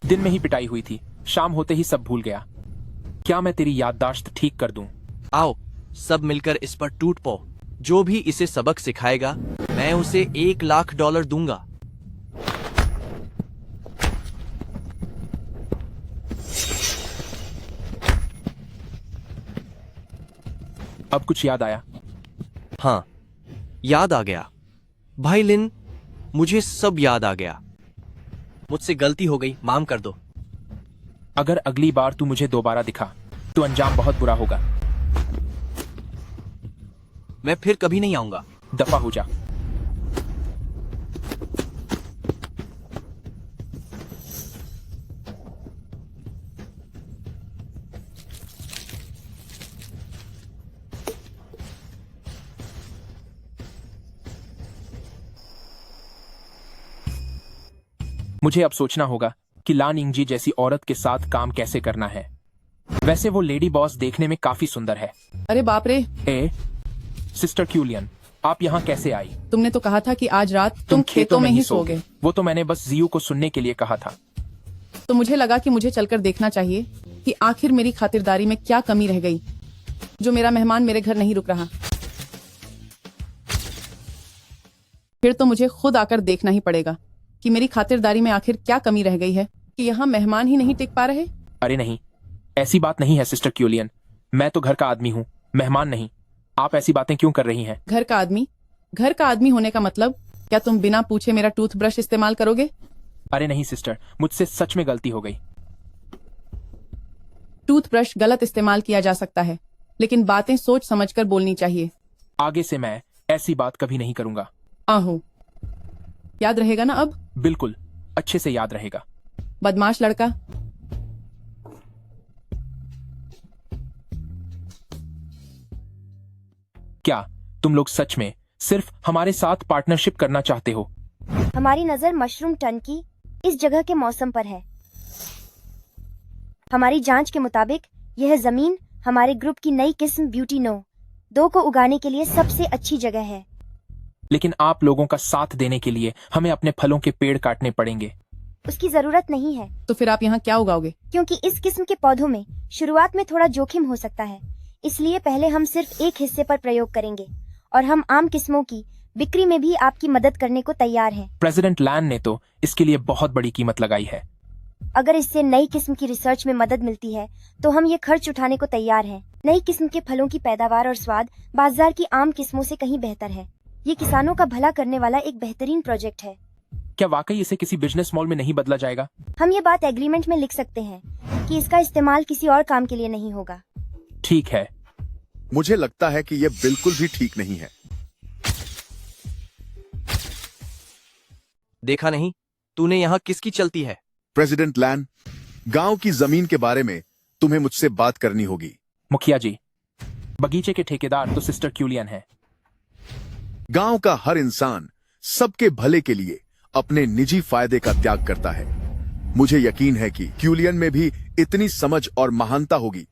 दिन में ही पिटाई हुई थी, शाम होते ही सब भूल गया। क्या मैं तेरी याददाश्त ठीक कर दूं? आओ सब मिलकर इस पर टूट पो। जो भी इसे सबक सिखाएगा मैं उसे $1,00,000 दूंगा। अब कुछ याद आया? हाँ, याद आ गया भाई लिन, मुझे सब याद आ गया। मुझसे गलती हो गई, माफ कर दो। अगर अगली बार तू मुझे दोबारा दिखा तो अंजाम बहुत बुरा होगा। मैं फिर कभी नहीं आऊंगा। दफा हो जा। मुझे अब सोचना होगा कि लान इंगजी जैसी औरत के साथ काम कैसे करना है। वैसे वो लेडी बॉस देखने में काफी सुंदर है। अरे बाप रे, सिस्टर क्यूलियन, आप यहाँ कैसे आई? तुमने तो कहा था कि आज रात तुम खेतों में ही सोओगे। वो तो मैंने बस जियू को सुनने के लिए कहा था। तो मुझे लगा कि मुझे चलकर देखना चाहिए कि आखिर मेरी खातिरदारी में क्या कमी रह गई, जो मेरा मेहमान मेरे घर नहीं रुक रहा। फिर तो मुझे खुद आकर देखना ही पड़ेगा कि मेरी खातिरदारी में आखिर क्या कमी रह गई है कि यहाँ मेहमान ही नहीं टिक पा रहे। अरे नहीं, ऐसी बात नहीं है सिस्टर क्यूलियन, मैं तो घर का आदमी हूँ, मेहमान नहीं। आप ऐसी बातें क्यों कर रही हैं? घर का आदमी? घर का आदमी होने का मतलब क्या तुम बिना पूछे मेरा टूथब्रश इस्तेमाल करोगे? अरे नहीं सिस्टर, मुझसे सच में गलती हो गई। टूथब्रश गलत इस्तेमाल किया जा सकता है, लेकिन बातें सोच समझकर बोलनी चाहिए। आगे से मैं ऐसी बात कभी नहीं करूंगा। आहो, याद रहेगा ना अब? बिल्कुल, अच्छे से याद रहेगा। बदमाश लड़का। क्या तुम लोग सच में सिर्फ हमारे साथ पार्टनरशिप करना चाहते हो? हमारी नजर मशरूम टन की इस जगह के मौसम पर है। हमारी जांच के मुताबिक यह जमीन हमारे ग्रुप की नई किस्म ब्यूटी नो 2 को उगाने के लिए सबसे अच्छी जगह है। लेकिन आप लोगों का साथ देने के लिए हमें अपने फलों के पेड़ काटने पड़ेंगे। उसकी जरूरत नहीं है। तो फिर आप यहाँ क्या उगाओगे? क्योंकि इस किस्म के पौधों में शुरुआत में थोड़ा जोखिम हो सकता है, इसलिए पहले हम सिर्फ एक हिस्से पर प्रयोग करेंगे और हम आम किस्मों की बिक्री में भी आपकी मदद करने को तैयार हैं। प्रेसिडेंट लैन ने तो इसके लिए बहुत बड़ी कीमत लगाई है। अगर इससे नई किस्म की रिसर्च में मदद मिलती है तो हम ये खर्च उठाने को तैयार हैं। नई किस्म के फलों की पैदावार और स्वाद बाजार की आम किस्मों से कहीं बेहतर है। ये किसानों का भला करने वाला एक बेहतरीन प्रोजेक्ट है। क्या वाकई इसे किसी बिजनेस मॉल में नहीं बदला जाएगा? हम ये बात एग्रीमेंट में लिख सकते हैं कि इसका इस्तेमाल किसी और काम के लिए नहीं होगा। ठीक है। मुझे लगता है कि यह बिल्कुल भी ठीक नहीं है। देखा नहीं, तूने यहाँ किसकी चलती है? प्रेसिडेंट लैन, गांव की जमीन के बारे में तुम्हें मुझसे बात करनी होगी। मुखिया जी, बगीचे के ठेकेदार तो सिस्टर क्यूलियन है। गांव का हर इंसान सबके भले के लिए अपने निजी फायदे का त्याग करता है। मुझे यकीन है कि क्यूलियन में भी इतनी समझ और महानता होगी।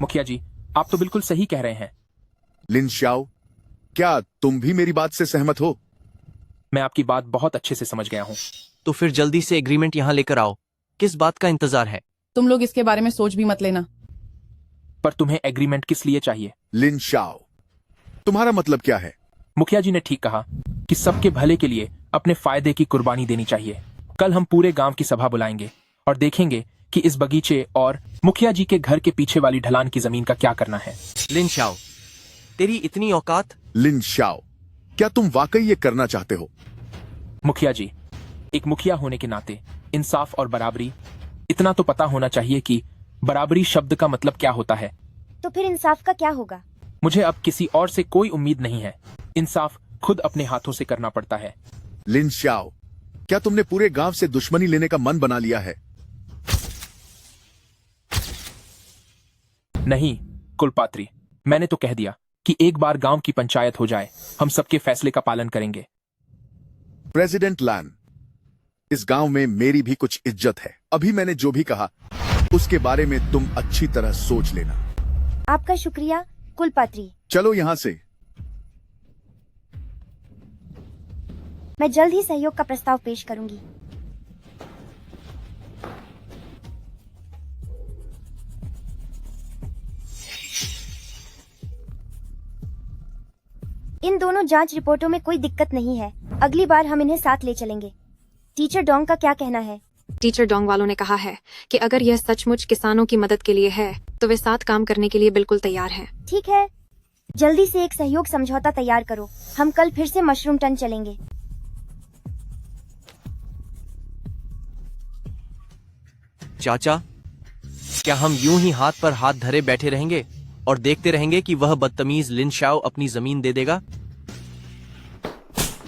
मुखिया जी, आप तो बिल्कुल सही कह रहे हैं। लिन शाओ, क्या तुम भी मेरी बात से सहमत हो? मैं आपकी बात बहुत अच्छे से समझ गया हूँ। तो फिर जल्दी से एग्रीमेंट यहाँ लेकर आओ। किस बात का इंतजार है? तुम लोग इसके बारे में सोच भी मत लेना। पर तुम्हें एग्रीमेंट किस लिए चाहिए? लिन शाओ, तुम्हारा मतलब क्या है? मुखिया जी ने ठीक कहा कि सबके भले के लिए अपने फायदे की कुर्बानी देनी चाहिए। कल हम पूरे गांव की सभा बुलाएंगे और देखेंगे कि इस बगीचे और मुखिया जी के घर के पीछे वाली ढलान की जमीन का क्या करना है। लिन शाओ, तेरी इतनी औकात? लिन शाओ, क्या तुम वाकई ये करना चाहते हो? मुखिया जी, एक मुखिया होने के नाते इंसाफ और बराबरी, इतना तो पता होना चाहिए कि बराबरी शब्द का मतलब क्या होता है। तो फिर इंसाफ का क्या होगा? मुझे अब किसी और से कोई उम्मीद नहीं है। इंसाफ खुद अपने हाथों से करना पड़ता है। लिन शाओ, क्या तुमने पूरे गांव से दुश्मनी लेने का मन बना लिया है? नहीं कुलपात्री, मैंने तो कह दिया कि एक बार गांव की पंचायत हो जाए, हम सबके फैसले का पालन करेंगे। प्रेसिडेंट लैन, इस गांव में मेरी भी कुछ इज्जत है। अभी मैंने जो भी कहा उसके बारे में तुम अच्छी तरह सोच लेना। आपका शुक्रिया कुलपात्री। चलो यहां से। मैं जल्द ही सहयोग का प्रस्ताव पेश करूंगी। इन दोनों जांच रिपोर्टों में कोई दिक्कत नहीं है। अगली बार हम इन्हें साथ ले चलेंगे। टीचर डोंग का क्या कहना है? टीचर डोंग वालों ने कहा है कि अगर यह सचमुच किसानों की मदद के लिए है तो वे साथ काम करने के लिए बिल्कुल तैयार हैं। ठीक है, जल्दी से एक सहयोग समझौता तैयार करो। हम कल फिर से मशरूम टन चलेंगे। चाचा, क्या हम यूं ही हाथ पर हाथ धरे बैठे रहेंगे और देखते रहेंगे कि वह बदतमीज लिन शाओ अपनी जमीन दे देगा?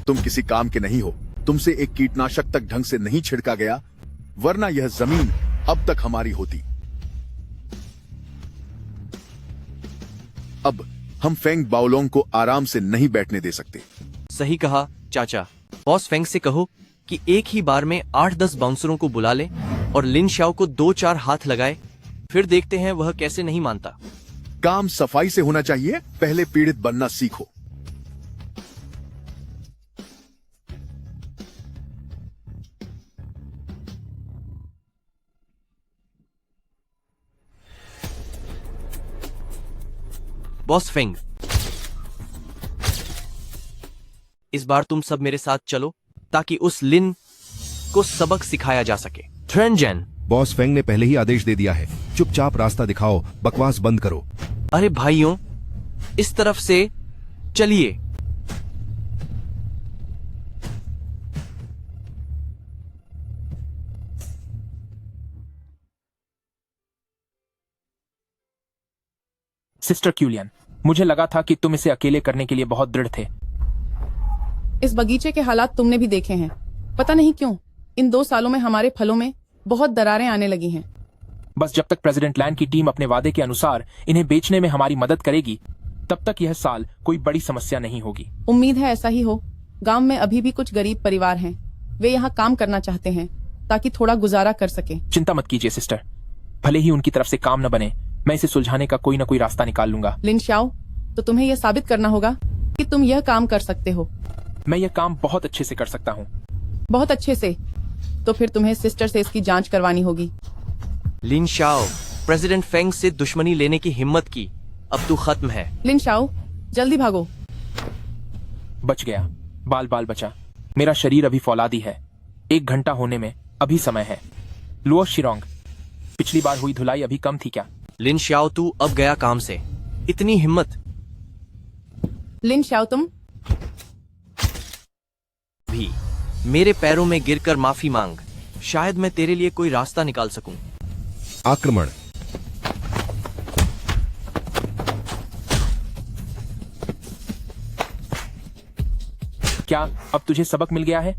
तुम किसी काम के नहीं हो। तुमसे एक कीटनाशक तक ढंग से नहीं छिड़का गया, वरना यह जमीन अब तक हमारी होती। अब हम फेंग बाओलोंग को आराम से नहीं बैठने दे सकते। सही कहा चाचा। बॉस फेंग से कहो कि एक ही बार में 8-10 बाउंसरों को बुला ले और लिन शाओ को 2-4 हाथ लगाए, फिर देखते हैं वह कैसे नहीं मानता। काम सफाई से होना चाहिए। पहले पीड़ित बनना सीखो। बॉस फेंग, इस बार तुम सब मेरे साथ चलो ताकि उस लिन को सबक सिखाया जा सके। ट्रेंजन। बॉस फेंग ने पहले ही आदेश दे दिया है। चुपचाप रास्ता दिखाओ, बकवास बंद करो। अरे भाइयों, इस तरफ से चलिए। सिस्टर क्यूलियन, मुझे लगा था कि तुम इसे अकेले करने के लिए बहुत दृढ़ थे। इस बगीचे के हालात तुमने भी देखे हैं। पता नहीं क्यों इन 2 सालों में हमारे फलों में बहुत दरारें आने लगी हैं। बस जब तक प्रेसिडेंट लैंड की टीम अपने वादे के अनुसार इन्हें बेचने में हमारी मदद करेगी, तब तक यह साल कोई बड़ी समस्या नहीं होगी। उम्मीद है ऐसा ही हो। गांव में अभी भी कुछ गरीब परिवार हैं। वे यहाँ काम करना चाहते हैं ताकि थोड़ा गुजारा कर सके। चिंता मत कीजिए सिस्टर, भले ही उनकी तरफ से काम न बने, मैं इसे सुलझाने का कोई न कोई रास्ता निकाल लूंगा। लिन शाओ, तो तुम्हें यह साबित करना होगा कि तुम यह काम कर सकते हो। मैं यह काम बहुत अच्छे से कर सकता हूँ। बहुत अच्छे से? तो फिर तुम्हें सिस्टर से इसकी जांच करवानी होगी। लिन शाओ, प्रेसिडेंट फेंग से दुश्मनी लेने की हिम्मत की, अब तू खत्म है। लिन शाओ, जल्दी भागो। बच गया, बाल बाल बचा। मेरा शरीर अभी फौलादी है। 1 घंटा होने में अभी समय है। लुओ शिरोंग, पिछली बार हुई धुलाई अभी कम थी क्या? लिन शाओ, तू अब गया काम से। इतनी हिम्मत? लिन शाओ, तुम भी मेरे पैरों में गिरकर माफी मांग, शायद मैं तेरे लिए कोई रास्ता निकाल सकूं। आक्रमण। क्या अब तुझे सबक मिल गया है?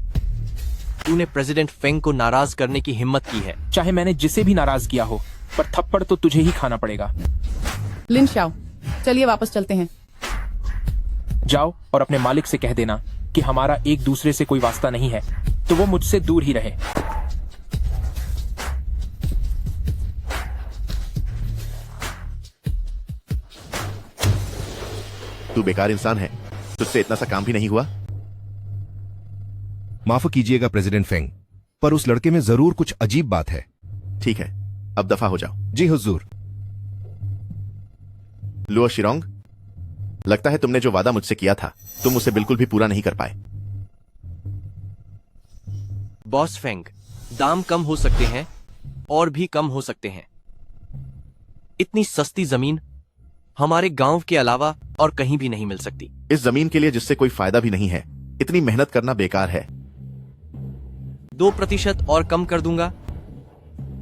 तूने प्रेसिडेंट फेंग को नाराज करने की हिम्मत की है। चाहे मैंने जिसे भी नाराज किया हो, पर थप्पड़ तो तुझे ही खाना पड़ेगा। लिन शाओ, चलिए वापस चलते हैं। जाओ और अपने मालिक से कह देना कि हमारा एक दूसरे से कोई वास्ता नहीं है, तो वो मुझसे दूर ही रहे। तू बेकार इंसान है, तुझसे इतना सा काम भी नहीं हुआ। माफ कीजिएगा प्रेसिडेंट फेंग, पर उस लड़के में जरूर कुछ अजीब बात है। ठीक है, अब दफा हो जाओ। जी हुजूर। लुओ शिरोंग, लगता है तुमने जो वादा मुझसे किया था तुम उसे बिल्कुल भी पूरा नहीं कर पाए। बॉस फेंग, दाम कम हो सकते हैं और भी कम हो सकते हैं। इतनी सस्ती जमीन हमारे गांव के अलावा और कहीं भी नहीं मिल सकती। इस जमीन के लिए जिससे कोई फायदा भी नहीं है, इतनी मेहनत करना बेकार है। 2% और कम कर दूंगा।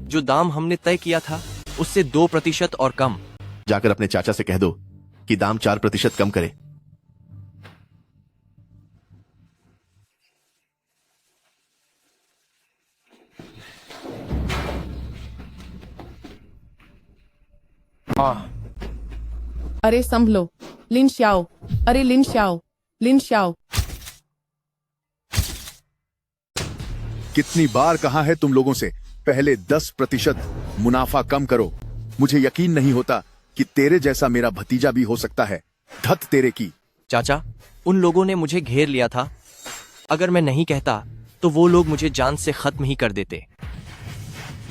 जो दाम हमने तय किया था उससे 2% और कम। जाकर अपने चाचा से कह दो कि दाम 4% कम करे। अरे संभलो, लिन श्याओ, अरे लिन श्याओ, लिन श्याओ। कितनी बार कहा है तुम लोगों से, पहले 10% मुनाफा कम करो। मुझे यकीन नहीं होता कि तेरे जैसा मेरा भतीजा भी हो सकता है। धत तेरे की। चाचा, उन लोगों ने मुझे घेर लिया था। अगर मैं नहीं कहता तो वो लोग मुझे जान से खत्म ही कर देते।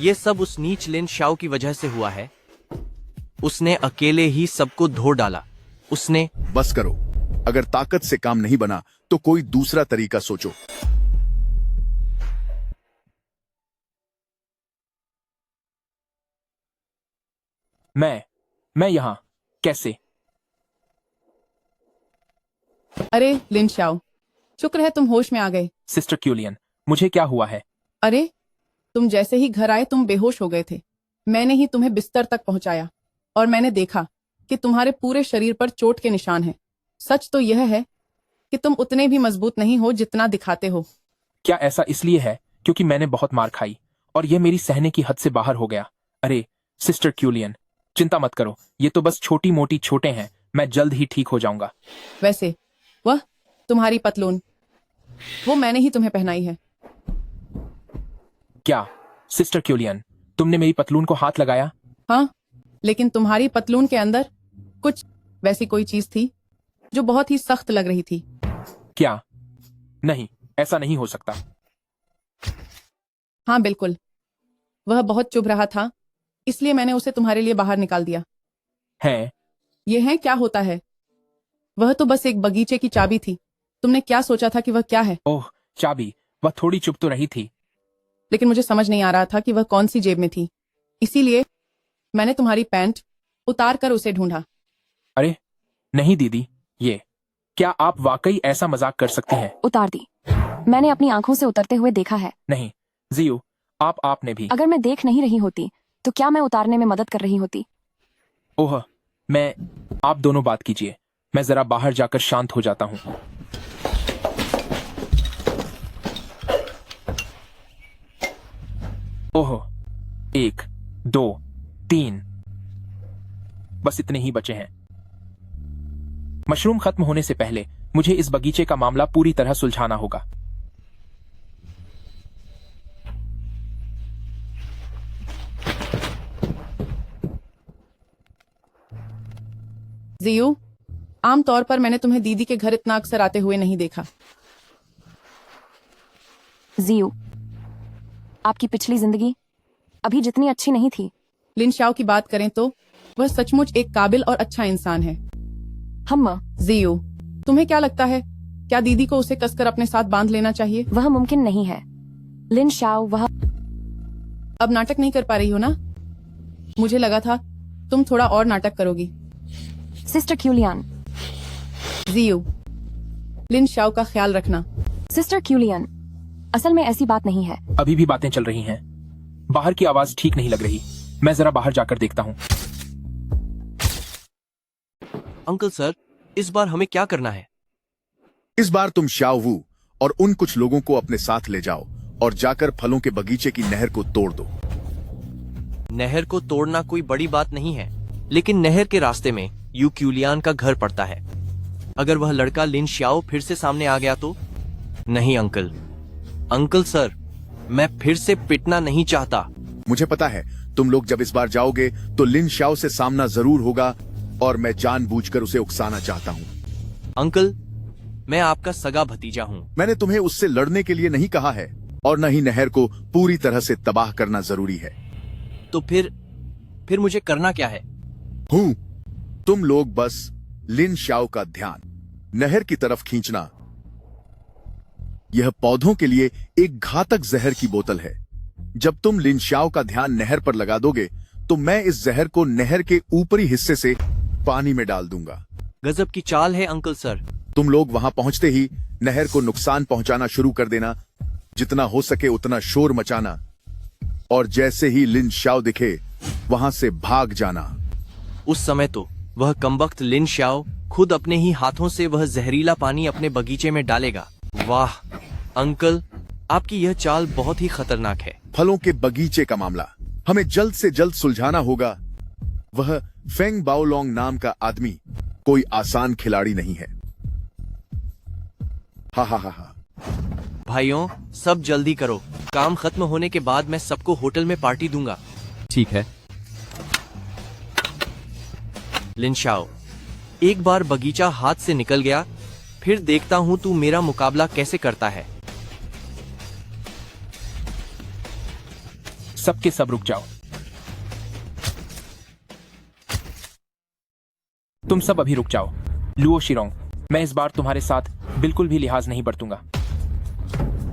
ये सब उस नीच लिन शाओ की वजह से हुआ है। उसने अकेले ही सबको धो डाला। उसने। बस करो, अगर ताकत से काम नहीं बना तो कोई दूसरा तरीका सोचो। मैं यहां कैसे? अरे लिन श्याओ, शुक्र है तुम होश में आ गए। सिस्टर क्यूलियन, मुझे क्या हुआ है? अरे तुम जैसे ही घर आए तुम बेहोश हो गए थे। मैंने ही तुम्हें बिस्तर तक पहुंचाया और मैंने देखा कि तुम्हारे पूरे शरीर पर चोट के निशान हैं। सच तो यह है कि तुम उतने भी मजबूत नहीं हो जितना दिखाते हो। क्या ऐसा इसलिए है क्योंकि मैंने बहुत मार खाई और यह मेरी सहने की हद से बाहर हो गया? अरे सिस्टर क्यूलियन, चिंता मत करो, ये तो बस छोटी मोटी चोटें हैं। मैं जल्द ही ठीक हो जाऊंगा। वैसे वह तुम्हारी पतलून, वो मैंने ही तुम्हें पहनाई है। क्या सिस्टर क्यूलियन, तुमने मेरी पतलून को हाथ लगाया? हाँ, लेकिन तुम्हारी पतलून के अंदर कुछ वैसी कोई चीज थी जो बहुत ही सख्त लग रही थी। क्या? नहीं, ऐसा नहीं हो सकता। हाँ बिल्कुल, वह बहुत चुभ रहा था, इसलिए मैंने उसे तुम्हारे लिए बाहर निकाल दिया। है? ये है क्या होता है? वह तो बस एक बगीचे की चाबी थी। तुमने क्या सोचा था कि वह क्या है? ओह, चाबी। वह थोड़ी चुप तो रही थी, लेकिन मुझे समझ नहीं आ रहा था कि वह कौन सी जेब में थी, इसीलिए मैंने तुम्हारी पैंट उतार कर उसे ढूंढा। अरे नहीं दीदी, ये क्या आप वाकई ऐसा मजाक कर सकती हैं? उतार दी, मैंने अपनी आंखों से उतरते हुए देखा है। नहीं जियो, आपने भी। अगर मैं देख नहीं रही होती तो क्या मैं उतारने में मदद कर रही होती? ओह, आप दोनों बात कीजिए, मैं जरा बाहर जाकर शांत हो जाता हूँ। ओह, 1, 2, 3, बस इतने ही बचे हैं। मशरूम खत्म होने से पहले मुझे इस बगीचे का मामला पूरी तरह सुलझाना होगा। जियो, आमतौर पर मैंने तुम्हें दीदी के घर इतना अक्सर आते हुए नहीं देखा। जियो, आपकी पिछली जिंदगी अभी जितनी अच्छी नहीं थी। लिन शाओ की बात करें तो वह सचमुच एक काबिल और अच्छा इंसान है। हम जियो, तुम्हें क्या लगता है, क्या दीदी को उसे कसकर अपने साथ बांध लेना चाहिए? वह मुमकिन नहीं है। लिन शाओ, वह अब नाटक नहीं कर पा रही हो ना? मुझे लगा था तुम थोड़ा और नाटक करोगी। सिस्टर क्यूलियन। जियो, लिन शाओ का ख्याल रखना। सिस्टर क्यूलियन, असल में ऐसी बात नहीं है। अभी भी बातें चल रही हैं। बाहर की आवाज ठीक नहीं लग रही। मैं जरा बाहर जाकर देखता हूँ। अंकल सर, इस बार हमें क्या करना है? इस बार तुम शाओ वू और उन कुछ लोगों को अपने साथ ले जाओ और जाकर फलों के बगीचे की नहर को तोड़ दो। नहर को तोड़ना कोई बड़ी बात नहीं है, लेकिन नहर के रास्ते में यू क्यूलियन का घर पड़ता है। अगर वह लड़का लिन श्याओ फिर से सामने आ गया तो? नहीं अंकल सर, मैं फिर से पिटना नहीं चाहता। मुझे पता है, तुम लोग जब इस बार जाओगे तो लिन शाओ से सामना जरूर होगा और मैं जानबूझकर उसे उकसाना चाहता हूँ। अंकल, मैं आपका सगा भतीजा हूँ। मैंने तुम्हें उससे लड़ने के लिए नहीं कहा है और न ही नहर को पूरी तरह से तबाह करना जरूरी है। तो फिर मुझे करना क्या है? तुम लोग बस लिन शाओ का ध्यान नहर की तरफ खींचना। यह पौधों के लिए एक घातक जहर की बोतल है। जब तुम लिनशाओ का ध्यान नहर पर लगा दोगे तो मैं इस जहर को नहर के ऊपरी हिस्से से पानी में डाल दूंगा। गजब की चाल है अंकल सर। तुम लोग वहां पहुंचते ही नहर को नुकसान पहुंचाना शुरू कर देना, जितना हो सके उतना शोर मचाना, और जैसे ही लिनशाओ दिखे वहां से भाग जाना। उस समय तो वह कमबख्त लिनशाओ खुद अपने ही हाथों से वह जहरीला पानी अपने बगीचे में डालेगा। वाह अंकल, आपकी यह चाल बहुत ही खतरनाक है। फलों के बगीचे का मामला हमें जल्द से जल्द सुलझाना होगा। वह फेंग बाओलोंग नाम का आदमी कोई आसान खिलाड़ी नहीं है। हा हा हा हा। भाइयों, सब जल्दी करो, काम खत्म होने के बाद मैं सबको होटल में पार्टी दूंगा। ठीक है। लिनशाओ, एक बार बगीचा हाथ से निकल गया, फिर देखता हूं तू मेरा मुकाबला कैसे करता है। सबके सब रुक जाओ। तुम सब अभी रुक जाओ। लुओ शिरोंग, मैं इस बार तुम्हारे साथ बिल्कुल भी लिहाज नहीं बरतूंगा।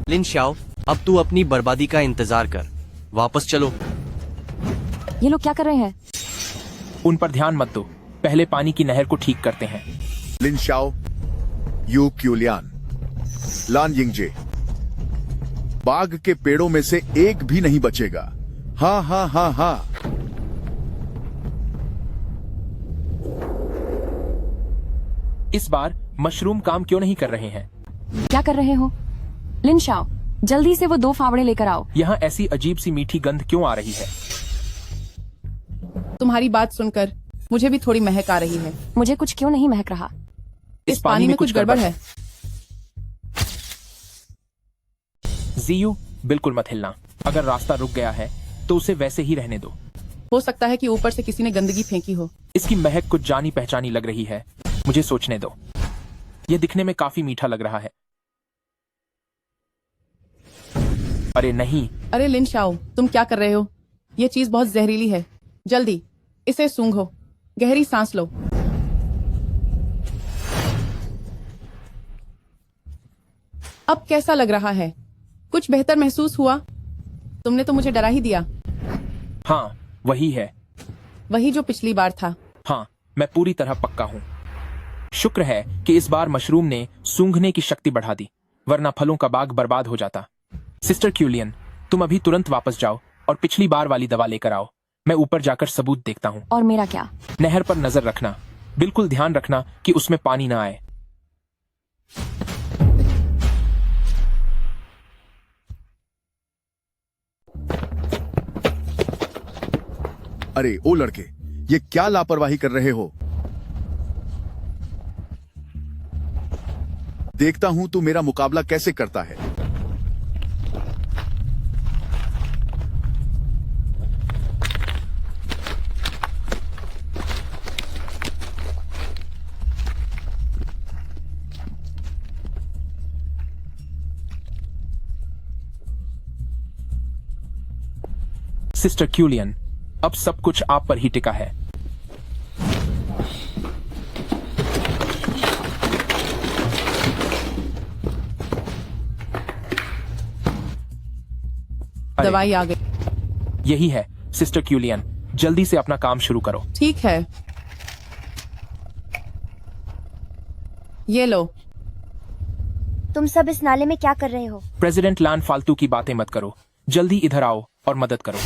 लिनशाओ, अब तू अपनी बर्बादी का इंतजार कर, वापस चलो। ये लोग क्या कर रहे हैं? उन पर ध्यान मत दो, पहले पानी की नहर को ठीक करते हैं। लिनशाओ, यू क्यूलियान, लान यिंगजे, बाग के पेड़ों में से एक भी नहीं बचेगा। हाँ हाँ हाँ हाँ। इस बार मशरूम काम क्यों नहीं कर रहे हैं? क्या कर रहे हो? लिनशाओ, जल्दी से वो 2 फावड़े लेकर आओ। यहाँ ऐसी अजीब सी मीठी गंध क्यों आ रही है? तुम्हारी बात सुनकर मुझे भी थोड़ी महक आ रही है। मुझे कुछ क्यों नहीं महक रहा? इस पानी में कुछ गड़बड़ है। जीयू, बिल्कुल मत हिलना। अगर रास्ता रुक गया है तो उसे वैसे ही रहने दो। हो सकता है कि ऊपर से किसी ने गंदगी फेंकी हो। इसकी महक कुछ जानी पहचानी लग रही है, मुझे सोचने दो। यह दिखने में काफी मीठा लग रहा है। अरे नहीं। अरे लिनशाओ, तुम क्या कर रहे हो? ये चीज बहुत जहरीली है। जल्दी इसे सूंघो, गहरी सांस लो। अब कैसा लग रहा है? कुछ बेहतर महसूस हुआ? तुमने तो मुझे डरा ही दिया। हाँ, वही है। वही जो पिछली बार था। हाँ, मैं पूरी तरह पक्का हूँ। शुक्र है कि इस बार मशरूम ने सूंघने की शक्ति बढ़ा दी, वरना फलों का बाग बर्बाद हो जाता। सिस्टर क्यूलियन, तुम अभी तुरंत वापस जाओ और पिछली बार वाली दवा लेकर आओ। मैं ऊपर जाकर सबूत देखता हूँ। और मेरा क्या? नहर पर नजर रखना, बिल्कुल ध्यान रखना कि उसमें पानी ना आए। अरे ओ लड़के, ये क्या लापरवाही कर रहे हो? देखता हूं तू मेरा मुकाबला कैसे करता है। सिस्टर क्यूलियन, अब सब कुछ आप पर ही टिका है। दवाई आ गई। यही है सिस्टर क्यूलियन, जल्दी से अपना काम शुरू करो। ठीक है, ये लो। तुम सब इस नाले में क्या कर रहे हो? प्रेसिडेंट लान, फालतू की बातें मत करो, जल्दी इधर आओ और मदद करो।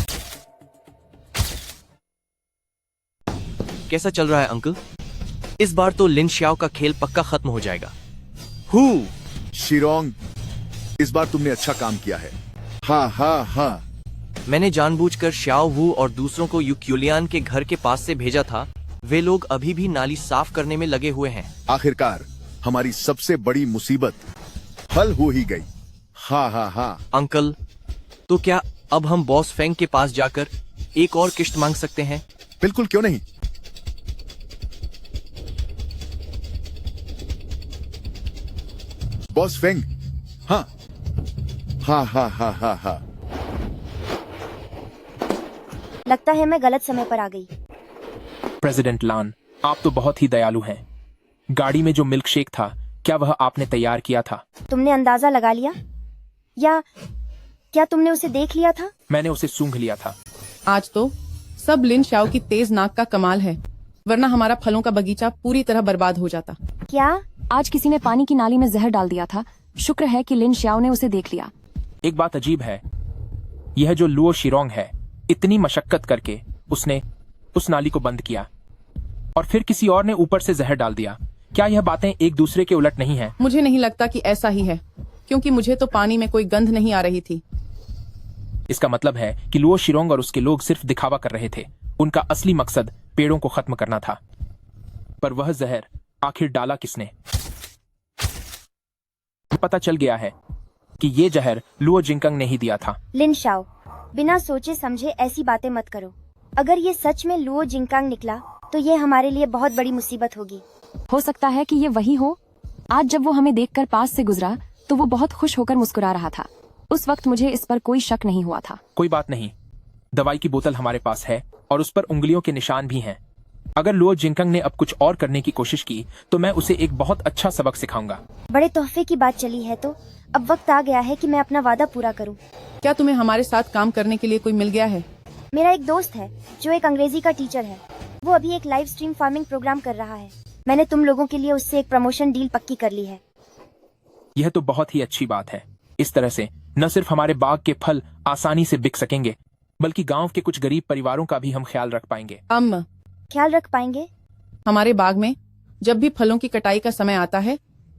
कैसा चल रहा है अंकल? इस बार तो लिनशाओ का खेल पक्का खत्म हो जाएगा। हु शिरोंग, इस बार तुमने अच्छा काम किया है। हाँ हाँ हाँ। मैंने जानबूझकर श्याओ वू और दूसरों को यूक्यूलियान के घर के पास से भेजा था। वे लोग अभी भी नाली साफ करने में लगे हुए हैं। आखिरकार हमारी सबसे बड़ी मुसीबत हल हो ही गई। हाँ हाँ हाँ। अंकल, तो क्या अब हम बॉस फेंग के पास जाकर एक और किश्त मांग सकते हैं? बिल्कुल, क्यों नहीं। बॉस फेंग, हाँ हाँ हाँ हाँ हाँ हाँ। लगता है मैं गलत समय पर आ गई। प्रेसिडेंट लान, आप तो बहुत ही दयालु हैं। गाड़ी में जो मिल्क शेक था क्या वह आपने तैयार किया था? तुमने अंदाजा लगा लिया या क्या तुमने उसे देख लिया था? मैंने उसे सूंघ लिया था। आज तो सब लिन शाओ की तेज नाक का कमाल है, वरना हमारा फलों का बगीचा पूरी तरह बर्बाद हो जाता। क्या? आज किसी ने पानी की नाली में जहर डाल दिया था। शुक्र है कि लिन श्याओ ने उसे देख लिया। एक बात अजीब है, यह जो लुओ शिरोंग है, इतनी मशक्कत करके उसने उस नाली को बंद किया और फिर किसी और ने ऊपर से जहर डाल दिया। क्या यह बातें एक दूसरे के उलट नहीं हैं? मुझे नहीं लगता कि ऐसा ही है, क्योंकि मुझे तो पानी में कोई गंध नहीं आ रही थी। इसका मतलब है कि लुओ शिरोंग और उसके लोग सिर्फ दिखावा कर रहे थे। उनका असली मकसद पेड़ों को खत्म करना था। पर वह जहर आखिर डाला किसने? पता चल गया है कि ये जहर लुओ जिंगकंग ने ही दिया था। लिन शाओ, बिना सोचे समझे ऐसी बातें मत करो। अगर ये सच में लुओ जिंगकांग निकला तो ये हमारे लिए बहुत बड़ी मुसीबत होगी। हो सकता है कि ये वही हो। आज जब वो हमें देखकर पास से गुजरा तो वो बहुत खुश होकर मुस्कुरा रहा था। उस वक्त मुझे इस पर कोई शक नहीं हुआ था। कोई बात नहीं, दवाई की बोतल हमारे पास है और उस पर उंगलियों के निशान भी हैं। अगर लुओ जिंगकंग ने अब कुछ और करने की कोशिश की तो मैं उसे एक बहुत अच्छा सबक सिखाऊंगा। बड़े तोहफे की बात चली है तो अब वक्त आ गया है कि मैं अपना वादा पूरा करूं। क्या तुम्हें हमारे साथ काम करने के लिए कोई मिल गया है? मेरा एक दोस्त है जो एक अंग्रेजी का टीचर है। वो अभी एक लाइव स्ट्रीम फार्मिंग प्रोग्राम कर रहा है। मैंने तुम लोगों के लिए उससे एक प्रमोशन डील पक्की कर ली है। यह तो बहुत ही अच्छी बात है। इस तरह से न सिर्फ हमारे बाग के फल आसानी से बिक सकेंगे, बल्कि गांव के कुछ गरीब परिवारों का भी हम ख्याल रख पाएंगे। ख्याल रख पाएंगे? हमारे बाग में जब भी फलों की कटाई का समय आता है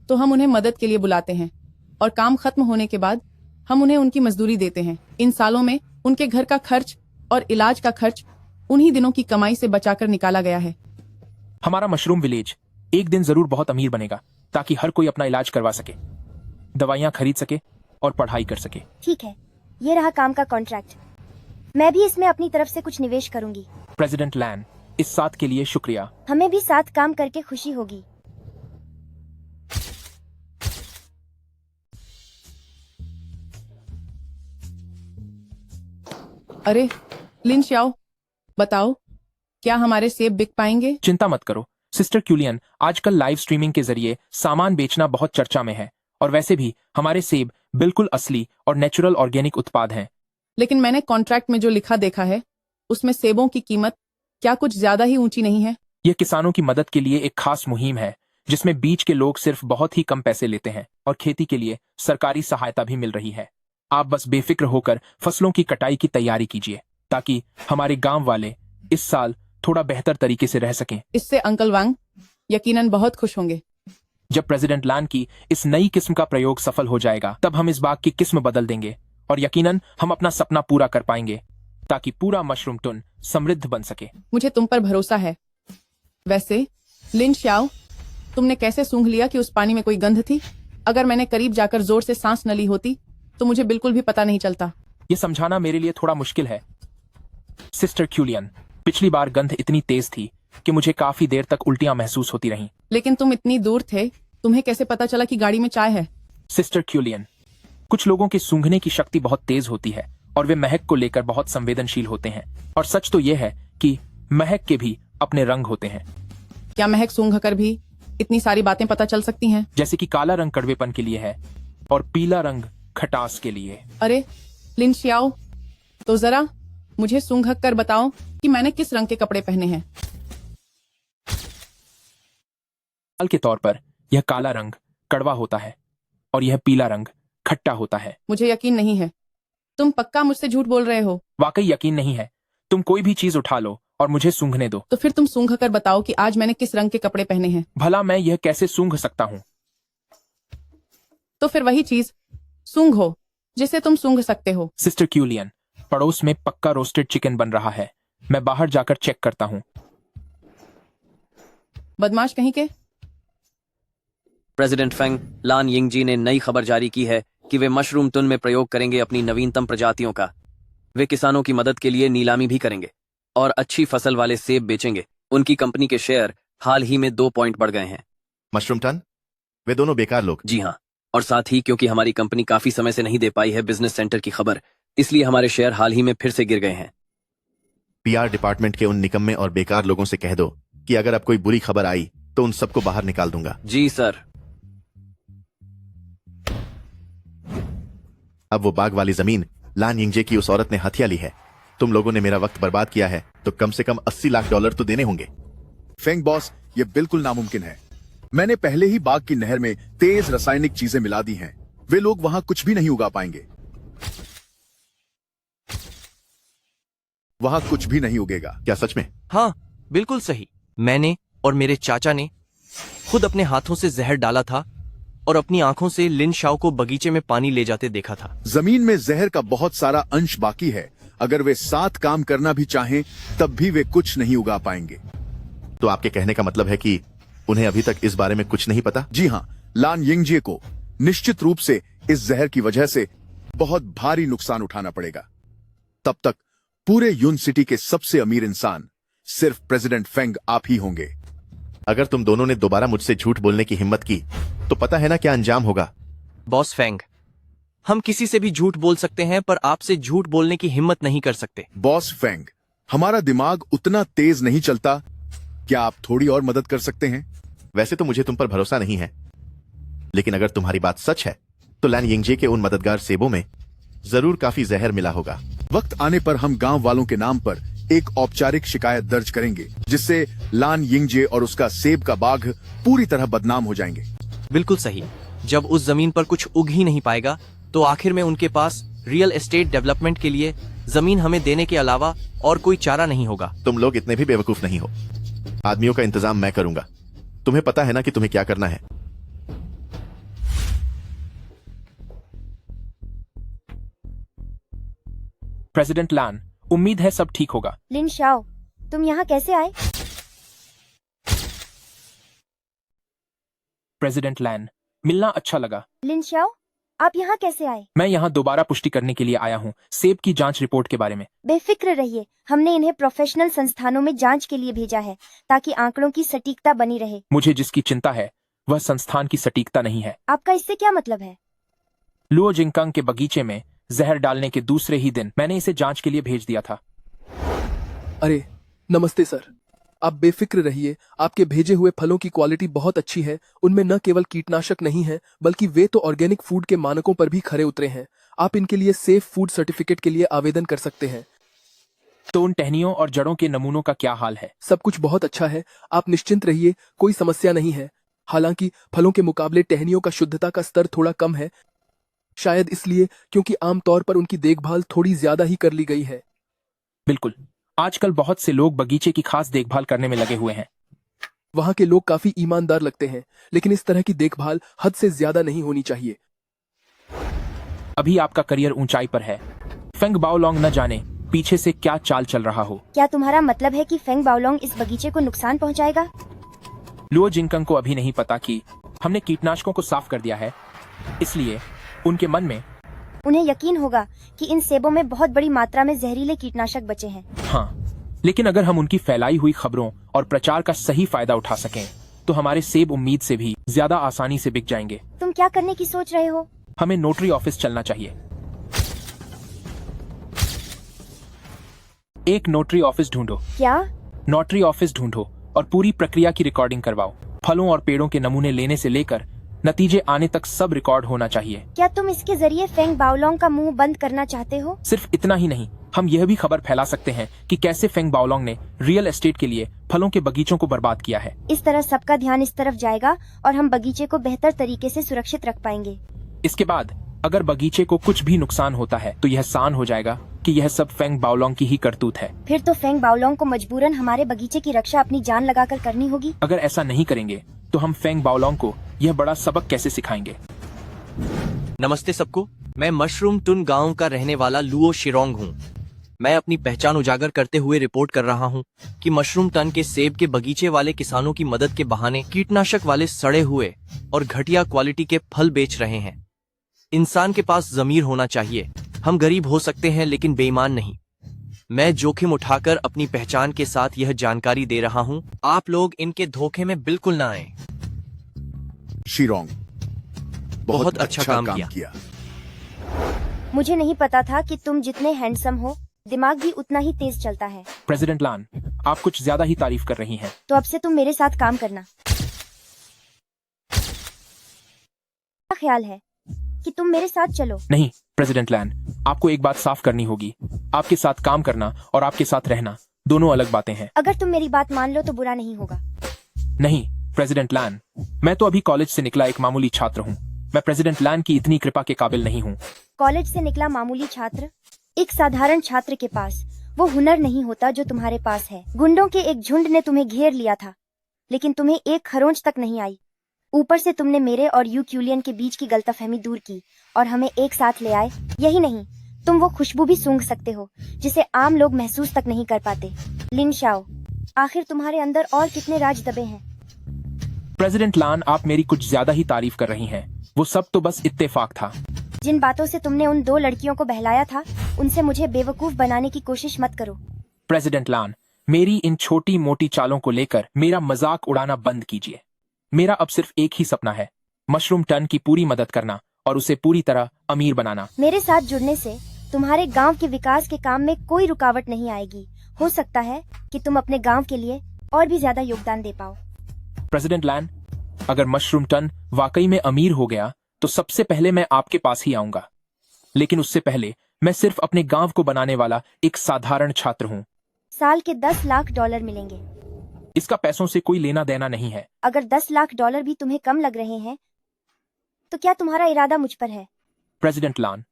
तो हम उन्हें मदद के लिए बुलाते हैं और काम खत्म होने के बाद हम उन्हें उनकी मजदूरी देते हैं। इन सालों में उनके घर का खर्च और इलाज का खर्च उन्हीं दिनों की कमाई से बचाकर निकाला गया है। हमारा मशरूम विलेज एक दिन जरूर बहुत अमीर बनेगा, ताकि हर कोई अपना इलाज करवा सके, दवाइयाँ खरीद सके और पढ़ाई कर सके। ठीक है, ये रहा काम का कॉन्ट्रैक्ट। मैं भी इसमें अपनी तरफ से कुछ निवेश करूंगी। प्रेसिडेंट लैन, इस साथ के लिए शुक्रिया। हमें भी साथ काम करके खुशी होगी। अरे लिन शाओ, बताओ क्या हमारे सेब बिक पाएंगे? चिंता मत करो सिस्टर क्यूलियन, आजकल लाइव स्ट्रीमिंग के जरिए सामान बेचना बहुत चर्चा में है और वैसे भी हमारे सेब बिल्कुल असली और नेचुरल ऑर्गेनिक उत्पाद हैं। लेकिन मैंने कॉन्ट्रैक्ट में जो लिखा देखा है उसमें सेबों की कीमत क्या कुछ ज्यादा ही ऊंची नहीं है? यह किसानों की मदद के लिए एक खास मुहिम है जिसमें बीज के लोग सिर्फ बहुत ही कम पैसे लेते हैं और खेती के लिए सरकारी सहायता भी मिल रही है। आप बस बेफिक्र होकर फसलों की कटाई की तैयारी कीजिए ताकि हमारे गांव वाले इस साल थोड़ा बेहतर तरीके से रह सकें। इससे अंकल वांग यकीनन बहुत खुश होंगे। जब प्रेसिडेंट लान की इस नई किस्म का प्रयोग सफल हो जाएगा तब हम इस बाग की किस्म बदल देंगे और यकीनन हम अपना सपना पूरा कर पाएंगे ताकि पूरा मशरूम टुन समृद्ध बन सके। मुझे तुम पर भरोसा है। वैसे लिन शाओ, तुमने कैसे सूंघ लिया कि उस पानी में कोई गंध थी? अगर मैंने करीब जाकर जोर से सांस न ली होती तो मुझे बिल्कुल भी पता नहीं चलता। ये समझाना मेरे लिए थोड़ा मुश्किल है सिस्टर क्यूलियन। पिछली बार गंध इतनी तेज थी कि मुझे काफी देर तक उल्टियां महसूस होती रहीं। लेकिन तुम इतनी दूर थे, तुम्हें कैसे पता चला कि गाड़ी में चाय है? सिस्टर क्यूलियन, कुछ लोगों की सूंघने की शक्ति बहुत तेज होती है और वे महक को लेकर बहुत संवेदनशील होते हैं। और सच तो यह है कि महक के भी अपने रंग होते हैं। क्या महक सूंघ कर भी इतनी सारी बातें पता चल सकती हैं? जैसे कि काला रंग कड़वेपन के लिए है और पीला रंग खटास के लिए। अरे लिन शाओ, तो जरा मुझे सूंघ कर बताओ कि मैंने किस रंग के कपड़े पहने हैं। मिसाल के तौर पर यह काला रंग कड़वा होता है और यह पीला रंग खट्टा होता है। मुझे यकीन नहीं है, तुम पक्का मुझसे झूठ बोल रहे हो। वाकई यकीन नहीं है। तुम कोई भी चीज उठा लो और मुझे सूंघने दो। तो फिर तुम सूंघ कर बताओ कि आज मैंने किस रंग के कपड़े पहने हैं। भला मैं यह कैसे सूंघ सकता हूँ? तो फिर वही चीज सूंघो जिसे तुम सूंघ सकते हो। सिस्टर क्यूलियन, पड़ोस में पक्का रोस्टेड चिकन बन रहा है। मैं बाहर जाकर चेक करता हूँ। बदमाश कहीं के। प्रेसिडेंट फेंग लान यिंगजी ने नई खबर जारी की है कि वे मशरूम टुन में प्रयोग करेंगे अपनी नवीनतम प्रजातियों का। वे किसानों की मदद के लिए नीलामी भी करेंगे और अच्छी फसल वाले सेब बेचेंगे। उनकी कंपनी के शेयर हाल ही में 2 पॉइंट बढ़ गए हैं। मशरूम टन, वे दोनों बेकार लोग। जी हाँ, और साथ ही क्योंकि हमारी कंपनी काफी समय से नहीं दे पाई है बिजनेस सेंटर की खबर, इसलिए हमारे शेयर हाल ही में फिर से गिर गए हैं। पीआर डिपार्टमेंट के उन निकम्मे और बेकार लोगों से कह दो कि अगर अब कोई बुरी खबर आई तो उन सबको बाहर निकाल दूंगा। जी सर। अब वो बाग वाली जमीन लान यिंगजे की उस औरत ने हथिया ली है। तुम लोगों ने मेरा वक्त बर्बाद किया है तो कम से कम 80 लाख डॉलर तो देने होंगे। फेंग बॉस, ये बिल्कुल नामुमकिन है। मैंने पहले ही बाग की नहर में तेज रासायनिक चीजें मिला दी हैं। वे लोग वहां कुछ भी नहीं उगा पाएंगे। वहां कुछ भी नहीं उगेगा। क्या सच में? हाँ, बिल्कुल सही। मैंने और मेरे चाचा ने खुद अपने हाथों से जहर डाला था और अपनी आंखों से लिन शाओ को बगीचे में पानी ले जाते देखा था। जमीन में जहर का बहुत सारा अंश बाकी है। अगर वे साथ काम करना भी चाहें तब भी वे कुछ नहीं उगा पाएंगे। तो आपके कहने का मतलब है कि उन्हें अभी तक इस बारे में कुछ नहीं पता? जी हाँ, लान यिंगजे को निश्चित रूप से इस जहर की वजह से बहुत भारी नुकसान उठाना पड़ेगा। तब तक पूरे यून सिटी के सबसे अमीर इंसान सिर्फ प्रेसिडेंट फेंग आप ही होंगे। अगर तुम दोनों ने दोबारा मुझसे झूठ बोलने की हिम्मत की तो पता है ना क्या अंजाम होगा। बॉस फेंग, हम किसी से भी झूठ बोल सकते हैं पर आपसे झूठ बोलने की हिम्मत नहीं कर सकते। बॉस फेंग, हमारा दिमाग उतना तेज नहीं चलता। क्या आप थोड़ी और मदद कर सकते हैं? वैसे तो मुझे तुम पर भरोसा नहीं है, लेकिन अगर तुम्हारी बात सच है तो लान यिंगजे के उन मददगार सेबों में जरूर काफी जहर मिला होगा। वक्त आने पर हम गांव वालों के नाम पर एक औपचारिक शिकायत दर्ज करेंगे, जिससे लान यिंगजे और उसका सेब का बाग पूरी तरह बदनाम हो जाएंगे। बिल्कुल सही। जब उस जमीन पर कुछ उग ही नहीं पाएगा तो आखिर में उनके पास रियल एस्टेट डेवलपमेंट के लिए जमीन हमें देने के अलावा और कोई चारा नहीं होगा। तुम लोग इतने भी बेवकूफ नहीं हो। आदमियों का इंतजाम मैं करूंगा। तुम्हें पता है ना कि तुम्हें क्या करना है। प्रेसिडेंट लान, उम्मीद है सब ठीक होगा। लिन शाओ, तुम यहाँ कैसे आए? प्रेसिडेंट लैन, मिलना अच्छा लगा। लिन शाओ, आप यहाँ कैसे आए? मैं यहाँ दोबारा पुष्टि करने के लिए आया हूँ सेब की जांच रिपोर्ट के बारे में। बेफिक्र रहिए, हमने इन्हें प्रोफेशनल संस्थानों में जांच के लिए भेजा है ताकि आंकड़ों की सटीकता बनी रहे। मुझे जिसकी चिंता है वह संस्थान की सटीकता नहीं है। आपका इससे क्या मतलब है? लुओ जिंगकांग के बगीचे में जहर डालने के दूसरे ही दिन मैंने इसे जांच के लिए भेज दिया था। अरे नमस्ते सर, आप बेफिक्र रहिए। आपके भेजे हुए फलों की क्वालिटी बहुत अच्छी है। उनमें न केवल कीटनाशक नहीं है बल्कि वे तो ऑर्गेनिक फूड के मानकों पर भी खरे उतरे हैं। आप इनके लिए सेफ फूड सर्टिफिकेट के लिए आवेदन कर सकते हैं। तो उन टहनियों और जड़ों के नमूनों का क्या हाल है? सब कुछ बहुत अच्छा है, आप निश्चिंत रहिए, कोई समस्या नहीं है। हालांकि फलों के मुकाबले टहनियों का शुद्धता का स्तर थोड़ा कम है, शायद इसलिए क्योंकि आमतौर पर उनकी देखभाल थोड़ी ज्यादा ही कर ली गई है। बिल्कुल, आजकल बहुत से लोग बगीचे की खास देखभाल करने में लगे हुए हैं। वहाँ के लोग काफी ईमानदार लगते हैं, लेकिन इस तरह की देखभाल हद से ज्यादा नहीं होनी चाहिए। अभी आपका करियर ऊंचाई पर है। फेंग बाओलोंग न जाने पीछे से क्या चाल चल रहा हो। क्या तुम्हारा मतलब है कि फेंग बाओलोंग इस बगीचे को नुकसान पहुंचाएगा? लुओ जिंगकांग को अभी नहीं पता कि हमने कीटनाशकों को साफ कर दिया है, इसलिए उनके मन में उन्हें यकीन होगा कि इन सेबों में बहुत बड़ी मात्रा में जहरीले कीटनाशक बचे हैं। हाँ, लेकिन अगर हम उनकी फैलाई हुई खबरों और प्रचार का सही फायदा उठा सकें तो हमारे सेब उम्मीद से भी ज्यादा आसानी से बिक जाएंगे। तुम क्या करने की सोच रहे हो? हमें नोटरी ऑफिस चलना चाहिए। एक नोटरी ऑफिस ढूंढो। क्या? नोटरी ऑफिस ढूंढो और पूरी प्रक्रिया की रिकॉर्डिंग करवाओ। फलों और पेड़ों के नमूने लेने से लेकर नतीजे आने तक सब रिकॉर्ड होना चाहिए। क्या तुम इसके जरिए फेंग बाओलोंग का मुंह बंद करना चाहते हो? सिर्फ इतना ही नहीं, हम यह भी खबर फैला सकते हैं कि कैसे फेंग बाओलोंग ने रियल एस्टेट के लिए फलों के बगीचों को बर्बाद किया है। इस तरह सबका ध्यान इस तरफ जाएगा और हम बगीचे को बेहतर तरीके से सुरक्षित रख पाएंगे। इसके बाद अगर बगीचे को कुछ भी नुकसान होता है तो यह सान हो जाएगा कि यह सब फेंग बाओलोंग की ही करतूत है। फिर तो फेंग बाओलोंग को मजबूरन हमारे बगीचे की रक्षा अपनी जान लगाकर करनी होगी। अगर ऐसा नहीं करेंगे तो हम फेंग बाओलोंग को यह बड़ा सबक कैसे सिखाएंगे? नमस्ते सबको, मैं मशरूम टुन गांव का रहने वाला लुओ शिरोंग हूँ। मैं अपनी पहचान उजागर करते हुए रिपोर्ट कर रहा हूँ कि मशरूम टन के सेब के बगीचे वाले किसानों की मदद के बहाने कीटनाशक वाले सड़े हुए और घटिया क्वालिटी के फल बेच रहे हैं। इंसान के पास जमीर होना चाहिए। हम गरीब हो सकते हैं लेकिन बेईमान नहीं। मैं जोखिम उठाकर अपनी पहचान के साथ यह जानकारी दे रहा हूँ। आप लोग इनके धोखे में बिल्कुल ना आए। शिरोंग, बहुत अच्छा काम किया। मुझे नहीं पता था कि तुम जितने हैंडसम हो दिमाग भी उतना ही तेज चलता है। प्रेसिडेंट लान, आप कुछ ज्यादा ही तारीफ कर रही हैं। तो अब से तुम मेरे साथ काम करना। क्या ख्याल है कि तुम मेरे साथ चलो? नहीं, प्रेसिडेंट लैन, आपको एक बात साफ करनी होगी। आपके साथ काम करना और आपके साथ रहना दोनों अलग बातें हैं। अगर तुम मेरी बात मान लो तो बुरा नहीं होगा। नहीं प्रेसिडेंट लैन, मैं तो अभी कॉलेज से निकला एक मामूली छात्र हूँ। मैं प्रेसिडेंट लैन की इतनी कृपा के काबिल नहीं हूँ। कॉलेज से निकला मामूली छात्र? एक साधारण छात्र के पास वो हुनर नहीं होता जो तुम्हारे पास है। गुंडों के एक झुंड ने तुम्हें घेर लिया था, लेकिन तुम्हें एक खरोंच तक नहीं आई। ऊपर से तुमने मेरे और यू क्यूलियन के बीच की गलतफहमी दूर की और हमें एक साथ ले आए। यही नहीं, तुम वो खुशबू भी सूंघ सकते हो जिसे आम लोग महसूस तक नहीं कर पाते। लिन शाओ, आखिर तुम्हारे अंदर और कितने राज दबे हैं? प्रेसिडेंट लान, आप मेरी कुछ ज्यादा ही तारीफ कर रही हैं। वो सब तो बस इत्तेफाक था। जिन बातों से तुमने उन 2 लड़कियों को बहलाया था, उनसे मुझे बेवकूफ बनाने की कोशिश मत करो। प्रेसिडेंट लान, मेरी इन छोटी मोटी चालों को लेकर मेरा मजाक उड़ाना बंद कीजिए। मेरा अब सिर्फ एक ही सपना है, मशरूम टन की पूरी मदद करना और उसे पूरी तरह अमीर बनाना। मेरे साथ जुड़ने से तुम्हारे गांव के विकास के काम में कोई रुकावट नहीं आएगी। हो सकता है कि तुम अपने गांव के लिए और भी ज्यादा योगदान दे पाओ। प्रेसिडेंट लैन, अगर मशरूम टन वाकई में अमीर हो गया तो सबसे पहले मैं आपके पास ही आऊंगा। लेकिन उससे पहले मैं सिर्फ अपने गांव को बनाने वाला एक साधारण छात्र हूँ। साल के 10 लाख डॉलर मिलेंगे। इसका पैसों से कोई लेना देना नहीं है। अगर 10 लाख डॉलर भी तुम्हें कम लग रहे हैं तो क्या तुम्हारा इरादा मुझ पर है? प्रेसिडेंट लान,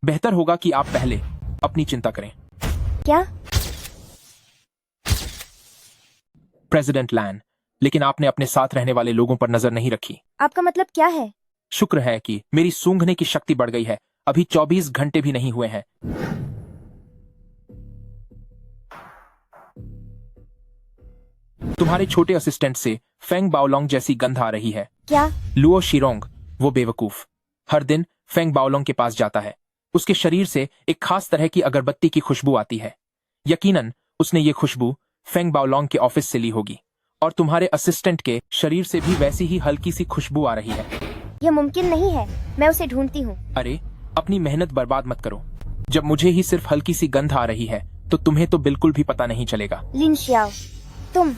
बेहतर होगा कि आप पहले अपनी चिंता करें। क्या? प्रेसिडेंट लैन, लेकिन आपने अपने साथ रहने वाले लोगों पर नजर नहीं रखी। आपका मतलब क्या है? शुक्र है कि मेरी सूंघने की शक्ति बढ़ गई है। अभी 24 घंटे भी नहीं हुए हैं। तुम्हारे छोटे असिस्टेंट से फेंग बाओलोंग जैसी गंध आ रही है। क्या? लुओ शिरोंग, वो बेवकूफ, हर दिन फेंग बाओलोंग के पास जाता है। उसके शरीर से एक खास तरह की अगरबत्ती की खुशबू आती है। यकीनन उसने ये खुशबू फेंग बाओलोंग के ऑफिस से ली होगी और तुम्हारे असिस्टेंट के शरीर से भी वैसी ही हल्की सी खुशबू आ रही है। यह मुमकिन नहीं है, मैं उसे ढूंढती हूँ। अरे अपनी मेहनत बर्बाद मत करो। जब मुझे ही सिर्फ हल्की सी गंध आ रही है तो तुम्हें तो बिल्कुल भी पता नहीं चलेगा। लिन शाओ, तुम।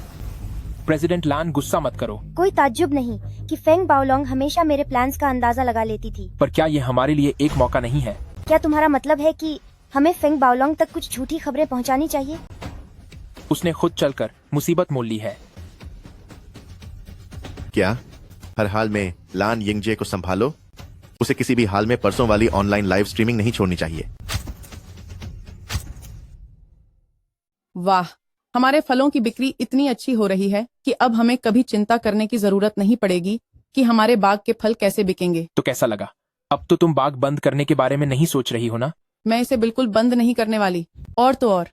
प्रेसिडेंट लान, गुस्सा मत करो। कोई ताज्जुब नहीं कि फेंग बाओलोंग हमेशा मेरे प्लान्स का अंदाजा लगा लेती थी। पर क्या ये हमारे लिए एक मौका नहीं है? क्या तुम्हारा मतलब है कि हमें फेंग बाओलोंग तक कुछ झूठी खबरें पहुंचानी चाहिए? उसने खुद चलकर मुसीबत मोल ली है। क्या? हर हाल में लान यिंगजे को संभालो। उसे किसी भी हाल में परसों वाली ऑनलाइन लाइव स्ट्रीमिंग नहीं छोड़नी चाहिए। वाह, हमारे फलों की बिक्री इतनी अच्छी हो रही है कि अब हमें कभी चिंता करने की जरूरत नहीं पड़ेगी कि हमारे बाग के फल कैसे बिकेंगे। तो कैसा लगा? अब तो तुम बाग बंद करने के बारे में नहीं सोच रही हो ना? मैं इसे बिल्कुल बंद नहीं करने वाली। और तो और,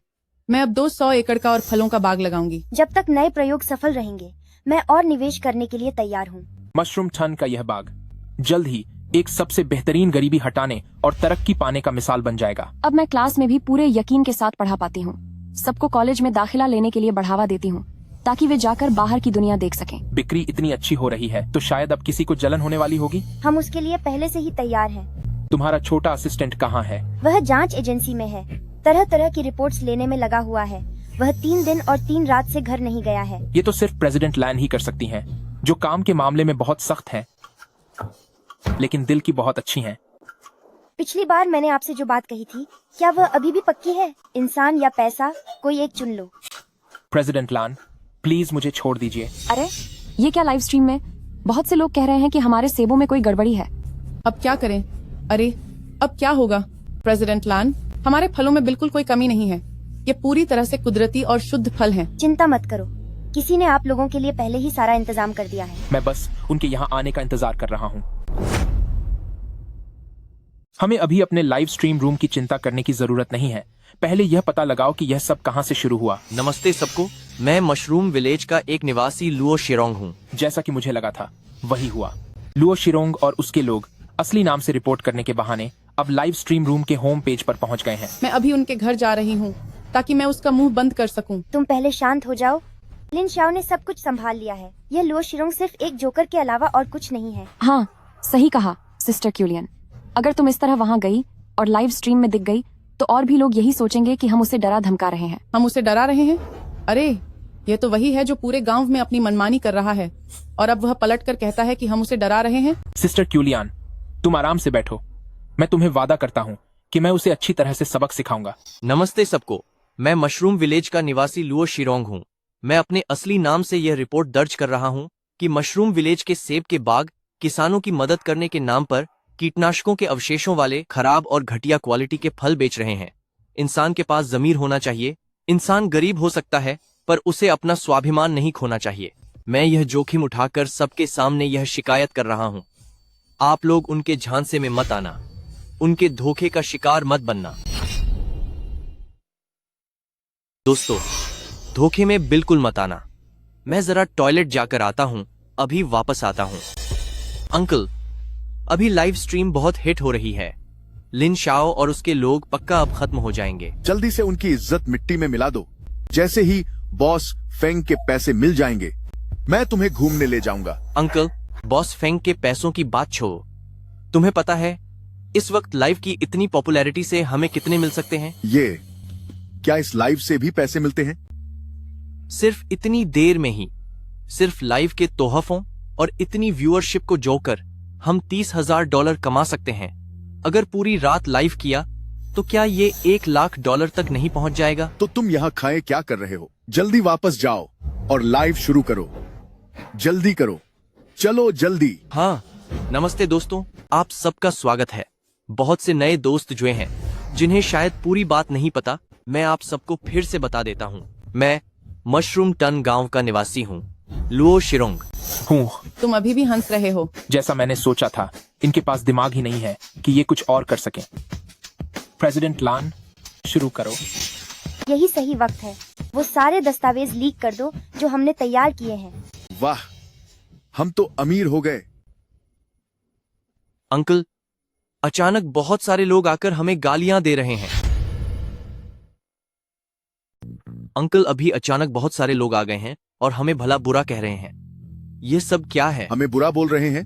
मैं अब 200 एकड़ का और फलों का बाग लगाऊंगी। जब तक नए प्रयोग सफल रहेंगे, मैं और निवेश करने के लिए तैयार हूँ। मशरूम टन का यह बाग जल्द ही एक सबसे बेहतरीन गरीबी हटाने और तरक्की पाने का मिसाल बन जाएगा। अब मैं क्लास में भी पूरे यकीन के साथ पढ़ा पाती हूँ। सबको कॉलेज में दाखिला लेने के लिए बढ़ावा देती हूँ ताकि वे जाकर बाहर की दुनिया देख सकें। बिक्री इतनी अच्छी हो रही है तो शायद अब किसी को जलन होने वाली होगी। हम उसके लिए पहले से ही तैयार हैं। तुम्हारा छोटा असिस्टेंट कहाँ है? वह जांच एजेंसी में है, तरह तरह की रिपोर्ट्स लेने में लगा हुआ है। वह 3 दिन और 3 रात से घर नहीं गया है। ये तो सिर्फ प्रेसिडेंट लैन ही कर सकती हैं, जो काम के मामले में बहुत सख्त हैं, लेकिन दिल की बहुत अच्छी हैं। पिछली बार मैंने आपसे जो बात कही थी, क्या वह अभी भी पक्की है? इंसान या पैसा, कोई एक चुन लो। प्रेसिडेंट लान, प्लीज मुझे छोड़ दीजिए। अरे ये क्या लाइव स्ट्रीम में? बहुत से लोग कह रहे हैं कि हमारे सेबों में कोई गड़बड़ी है। अब क्या करें? अरे अब क्या होगा? प्रेसिडेंट लान, हमारे फलों में बिल्कुल कोई कमी नहीं है। ये पूरी तरह से कुदरती और शुद्ध फल हैं। चिंता मत करो, किसी ने आप लोगों के लिए पहले ही सारा इंतजाम कर दिया है। मैं बस उनके यहाँ आने का इंतजार कर रहा हूँ। हमें अभी अपने लाइव स्ट्रीम रूम की चिंता करने की जरूरत नहीं है। पहले यह पता लगाओ कि यह सब कहाँ से शुरू हुआ। नमस्ते सबको, मैं मशरूम विलेज का एक निवासी लुओ शिरोंग हूँ। जैसा कि मुझे लगा था वही हुआ। लुओ शिरोंग और उसके लोग असली नाम से रिपोर्ट करने के बहाने अब लाइव स्ट्रीम रूम के होम पेज पर पहुँच गए हैं। मैं अभी उनके घर जा रही हूँ ताकि मैं उसका मुंह बंद कर सकूं। तुम पहले शांत हो जाओ। लिन शाओ ने सब कुछ संभाल लिया है। यह लुओ शिरोंग सिर्फ एक जोकर के अलावा और कुछ नहीं है। हाँ, सही कहा सिस्टर क्यूलियन। अगर तुम इस तरह वहाँ गई और लाइव स्ट्रीम में दिख गई तो और भी लोग यही सोचेंगे कि हम उसे डरा धमका रहे हैं। हम उसे डरा रहे हैं? अरे ये तो वही है जो पूरे गांव में अपनी मनमानी कर रहा है और अब वह पलट कर कहता है कि हम उसे डरा रहे हैं। सिस्टर क्यूलियन, तुम आराम से बैठो। मैं तुम्हें वादा करता हूँ कि मैं उसे अच्छी तरह से सबक सिखाऊंगा। नमस्ते सबको, मैं मशरूम विलेज का निवासी लुओ शिरोंग हूँ। मैं अपने असली नाम से यह रिपोर्ट दर्ज कर रहा हूँ कि मशरूम विलेज के सेब के बाग किसानों की मदद करने के नाम पर कीटनाशकों के अवशेषों वाले खराब और घटिया क्वालिटी के फल बेच रहे हैं। इंसान के पास जमीर होना चाहिए। इंसान गरीब हो सकता है पर उसे अपना स्वाभिमान नहीं खोना चाहिए। मैं यह जोखिम उठाकर सबके सामने यह शिकायत कर रहा हूँ। आप लोग उनके झांसे में मत आना, उनके धोखे का शिकार मत बनना। दोस्तों, धोखे में बिल्कुल मत आना। मैं जरा टॉयलेट जाकर आता हूँ, अभी वापस आता हूँ। अंकल, अभी लाइव स्ट्रीम बहुत हिट हो रही है। लिन शाओ और उसके लोग पक्का अब खत्म हो जाएंगे। जल्दी से उनकी इज्जत मिट्टी में मिला दो। जैसे ही बॉस फेंग के पैसे मिल जाएंगे, मैं तुम्हें घूमने ले जाऊंगा। अंकल, बॉस फेंग के पैसों की बात छोड़ो। तुम्हें पता है इस वक्त लाइव की इतनी पॉपुलैरिटी से हमें कितने मिल सकते हैं? ये क्या इस लाइव से भी पैसे मिलते हैं? सिर्फ इतनी देर में ही, सिर्फ लाइव के तोहफों और इतनी व्यूअरशिप को जोड़कर हम $30,000 कमा सकते हैं। अगर पूरी रात लाइव किया तो क्या ये $1 लाख तक नहीं पहुंच जाएगा? तो तुम यहाँ खाए क्या कर रहे हो? जल्दी वापस जाओ और लाइव शुरू करो। जल्दी करो, चलो जल्दी। हाँ, नमस्ते दोस्तों, आप सबका स्वागत है। बहुत से नए दोस्त जुड़े हैं जिन्हें शायद पूरी बात नहीं पता। मैं आप सबको फिर से बता देता हूँ। मैं मशरूम टन गांव का निवासी हूँ, लुओ शिरोंग हूँ। तुम अभी भी हंस रहे हो। जैसा मैंने सोचा था, इनके पास दिमाग ही नहीं है कि ये कुछ और कर सकें। प्रेसिडेंट लान, शुरू करो। यही सही वक्त है। वो सारे दस्तावेज लीक कर दो जो हमने तैयार किए हैं। वाह, हम तो अमीर हो गए। अंकल, अचानक बहुत सारे लोग आकर हमें गालियां दे रहे हैं। अंकल, अभी अचानक बहुत सारे लोग आ गए हैं और हमें भला बुरा कह रहे हैं। ये सब क्या है? हमें बुरा बोल रहे हैं?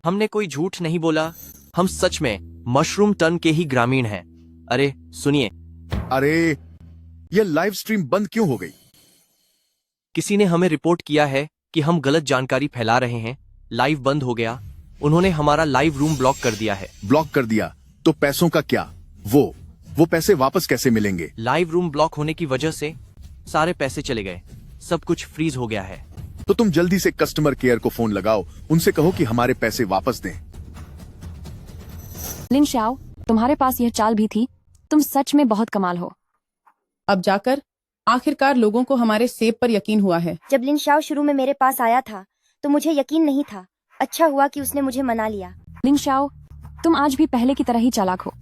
हमने कोई झूठ नहीं बोला। हम सच में मशरूम टन के ही ग्रामीण हैं। अरे सुनिए। अरे, ये लाइव स्ट्रीम बंद क्यों हो गई? किसी ने हमें रिपोर्ट किया है कि हम गलत जानकारी फैला रहे हैं। लाइव बंद हो गया। उन्होंने हमारा लाइव रूम ब्लॉक कर दिया है। ब्लॉक कर दिया तो पैसों का क्या? वो पैसे वापस कैसे मिलेंगे? लाइव रूम ब्लॉक होने की वजह से सारे पैसे चले गए। सब कुछ फ्रीज हो गया है। तो तुम जल्दी से कस्टमर केयर को फोन लगाओ, उनसे कहो कि हमारे पैसे वापस दें। लिन शाओ, तुम्हारे पास यह चाल भी थी। तुम सच में बहुत कमाल हो। अब जाकर आखिरकार लोगों को हमारे सेब पर यकीन हुआ है। जब लिन शाओ शुरू में मेरे पास आया था तो मुझे यकीन नहीं था। अच्छा हुआ कि उसने मुझे मना लिया। लिन शाओ, तुम आज भी पहले की तरह ही चालाक हो।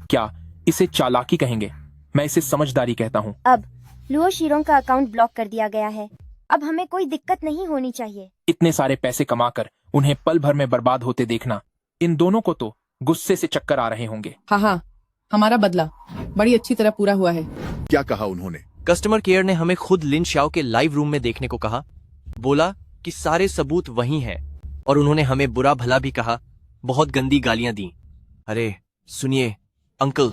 क्या इसे चालाकी कहेंगे? मैं इसे समझदारी कहता हूँ। अब लुओ शिरोंग का अकाउंट ब्लॉक कर दिया गया है। अब हमें कोई दिक्कत नहीं होनी चाहिए। इतने सारे पैसे कमाकर उन्हें पल भर में बर्बाद होते देखना, इन दोनों को तो गुस्से से चक्कर आ रहे होंगे। हाँ, हमारा बदला बड़ी अच्छी तरह पूरा हुआ है। क्या कहा उन्होंने? कस्टमर केयर ने हमें खुद लिन शाओ के लाइव रूम में देखने को कहा। बोला कि सारे सबूत वही हैं और उन्होंने हमें बुरा भला भी कहा। बहुत गंदी गालियां दी। अरे सुनिए अंकल,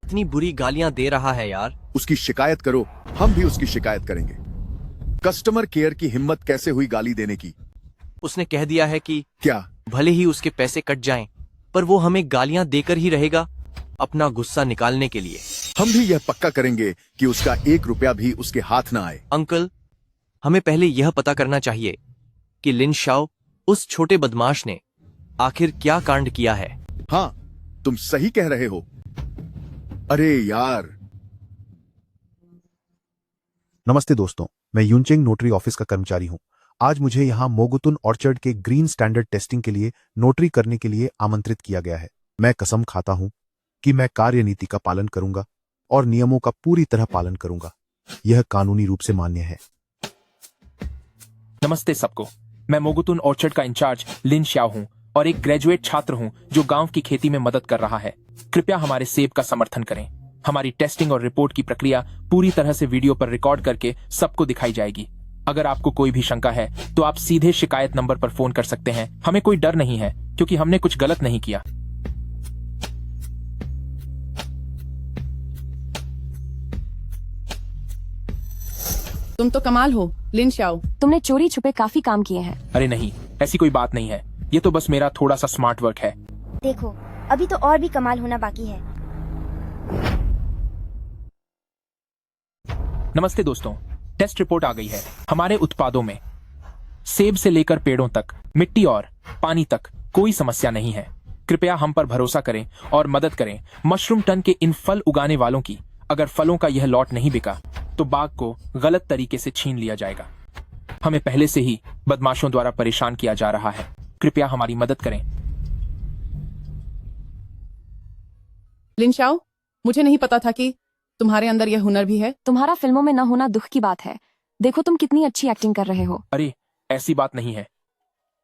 इतनी बुरी गालियां दे रहा है यार। उसकी शिकायत करो, हम भी उसकी शिकायत करेंगे। कस्टमर केयर की हिम्मत कैसे हुई गाली देने की? उसने कह दिया है कि क्या? भले ही उसके पैसे कट जाएं, पर वो हमें गालियां देकर ही रहेगा अपना गुस्सा निकालने के लिए। हम भी यह पक्का करेंगे कि उसका 1 रुपया भी उसके हाथ ना आए। अंकल, हमें पहले यह पता करना चाहिए कि लिन शाओ, उस छोटे बदमाश ने आखिर क्या कांड किया है। हाँ, तुम सही कह रहे हो। अरे यार। नमस्ते दोस्तों, मैं यूनचेंग नोटरी ऑफिस का कर्मचारी हूं। आज मुझे यहां मोगुतुन ऑर्चर्ड के ग्रीन स्टैंडर्ड टेस्टिंग के लिए नोटरी करने के लिए आमंत्रित किया गया है। मैं कसम खाता हूं कि मैं कार्यनीति का पालन करूंगा और नियमों का पूरी तरह पालन करूंगा। यह कानूनी रूप से मान्य है। नमस्ते सबको, मैं मोगुतुन ऑर्चर्ड का इंचार्ज लिन शाओ हूँ और एक ग्रेजुएट छात्र हूँ जो गांव की खेती में मदद कर रहा है। कृपया हमारे सेब का समर्थन करें। हमारी टेस्टिंग और रिपोर्ट की प्रक्रिया पूरी तरह से वीडियो पर रिकॉर्ड करके सबको दिखाई जाएगी। अगर आपको कोई भी शंका है तो आप सीधे शिकायत नंबर पर फोन कर सकते हैं। हमें कोई डर नहीं है क्योंकि हमने कुछ गलत नहीं किया। तुम तो कमाल हो लिन शाओ। तुमने चोरी छुपे काफी काम किए हैं। अरे नहीं, ऐसी कोई बात नहीं है, ये तो बस मेरा थोड़ा सा स्मार्ट वर्क है। देखो, अभी तो और भी कमाल होना बाकी है। नमस्ते दोस्तों, टेस्ट रिपोर्ट आ गई है। हमारे उत्पादों में सेब से लेकर पेड़ों तक, मिट्टी और पानी तक कोई समस्या नहीं है। कृपया हम पर भरोसा करें और मदद करें मशरूम टन के इन फल उगाने वालों की। अगर फलों का यह लॉट नहीं बिका तो बाग को गलत तरीके से छीन लिया जाएगा। हमें पहले से ही बदमाशों द्वारा परेशान किया जा रहा है। कृपया हमारी मदद करें। लिनशाओ, मुझे नहीं पता था कि तुम्हारे अंदर यह हुनर भी है। तुम्हारा फिल्मों में न होना दुख की बात है। देखो तुम कितनी अच्छी एक्टिंग कर रहे हो। अरे ऐसी बात नहीं है।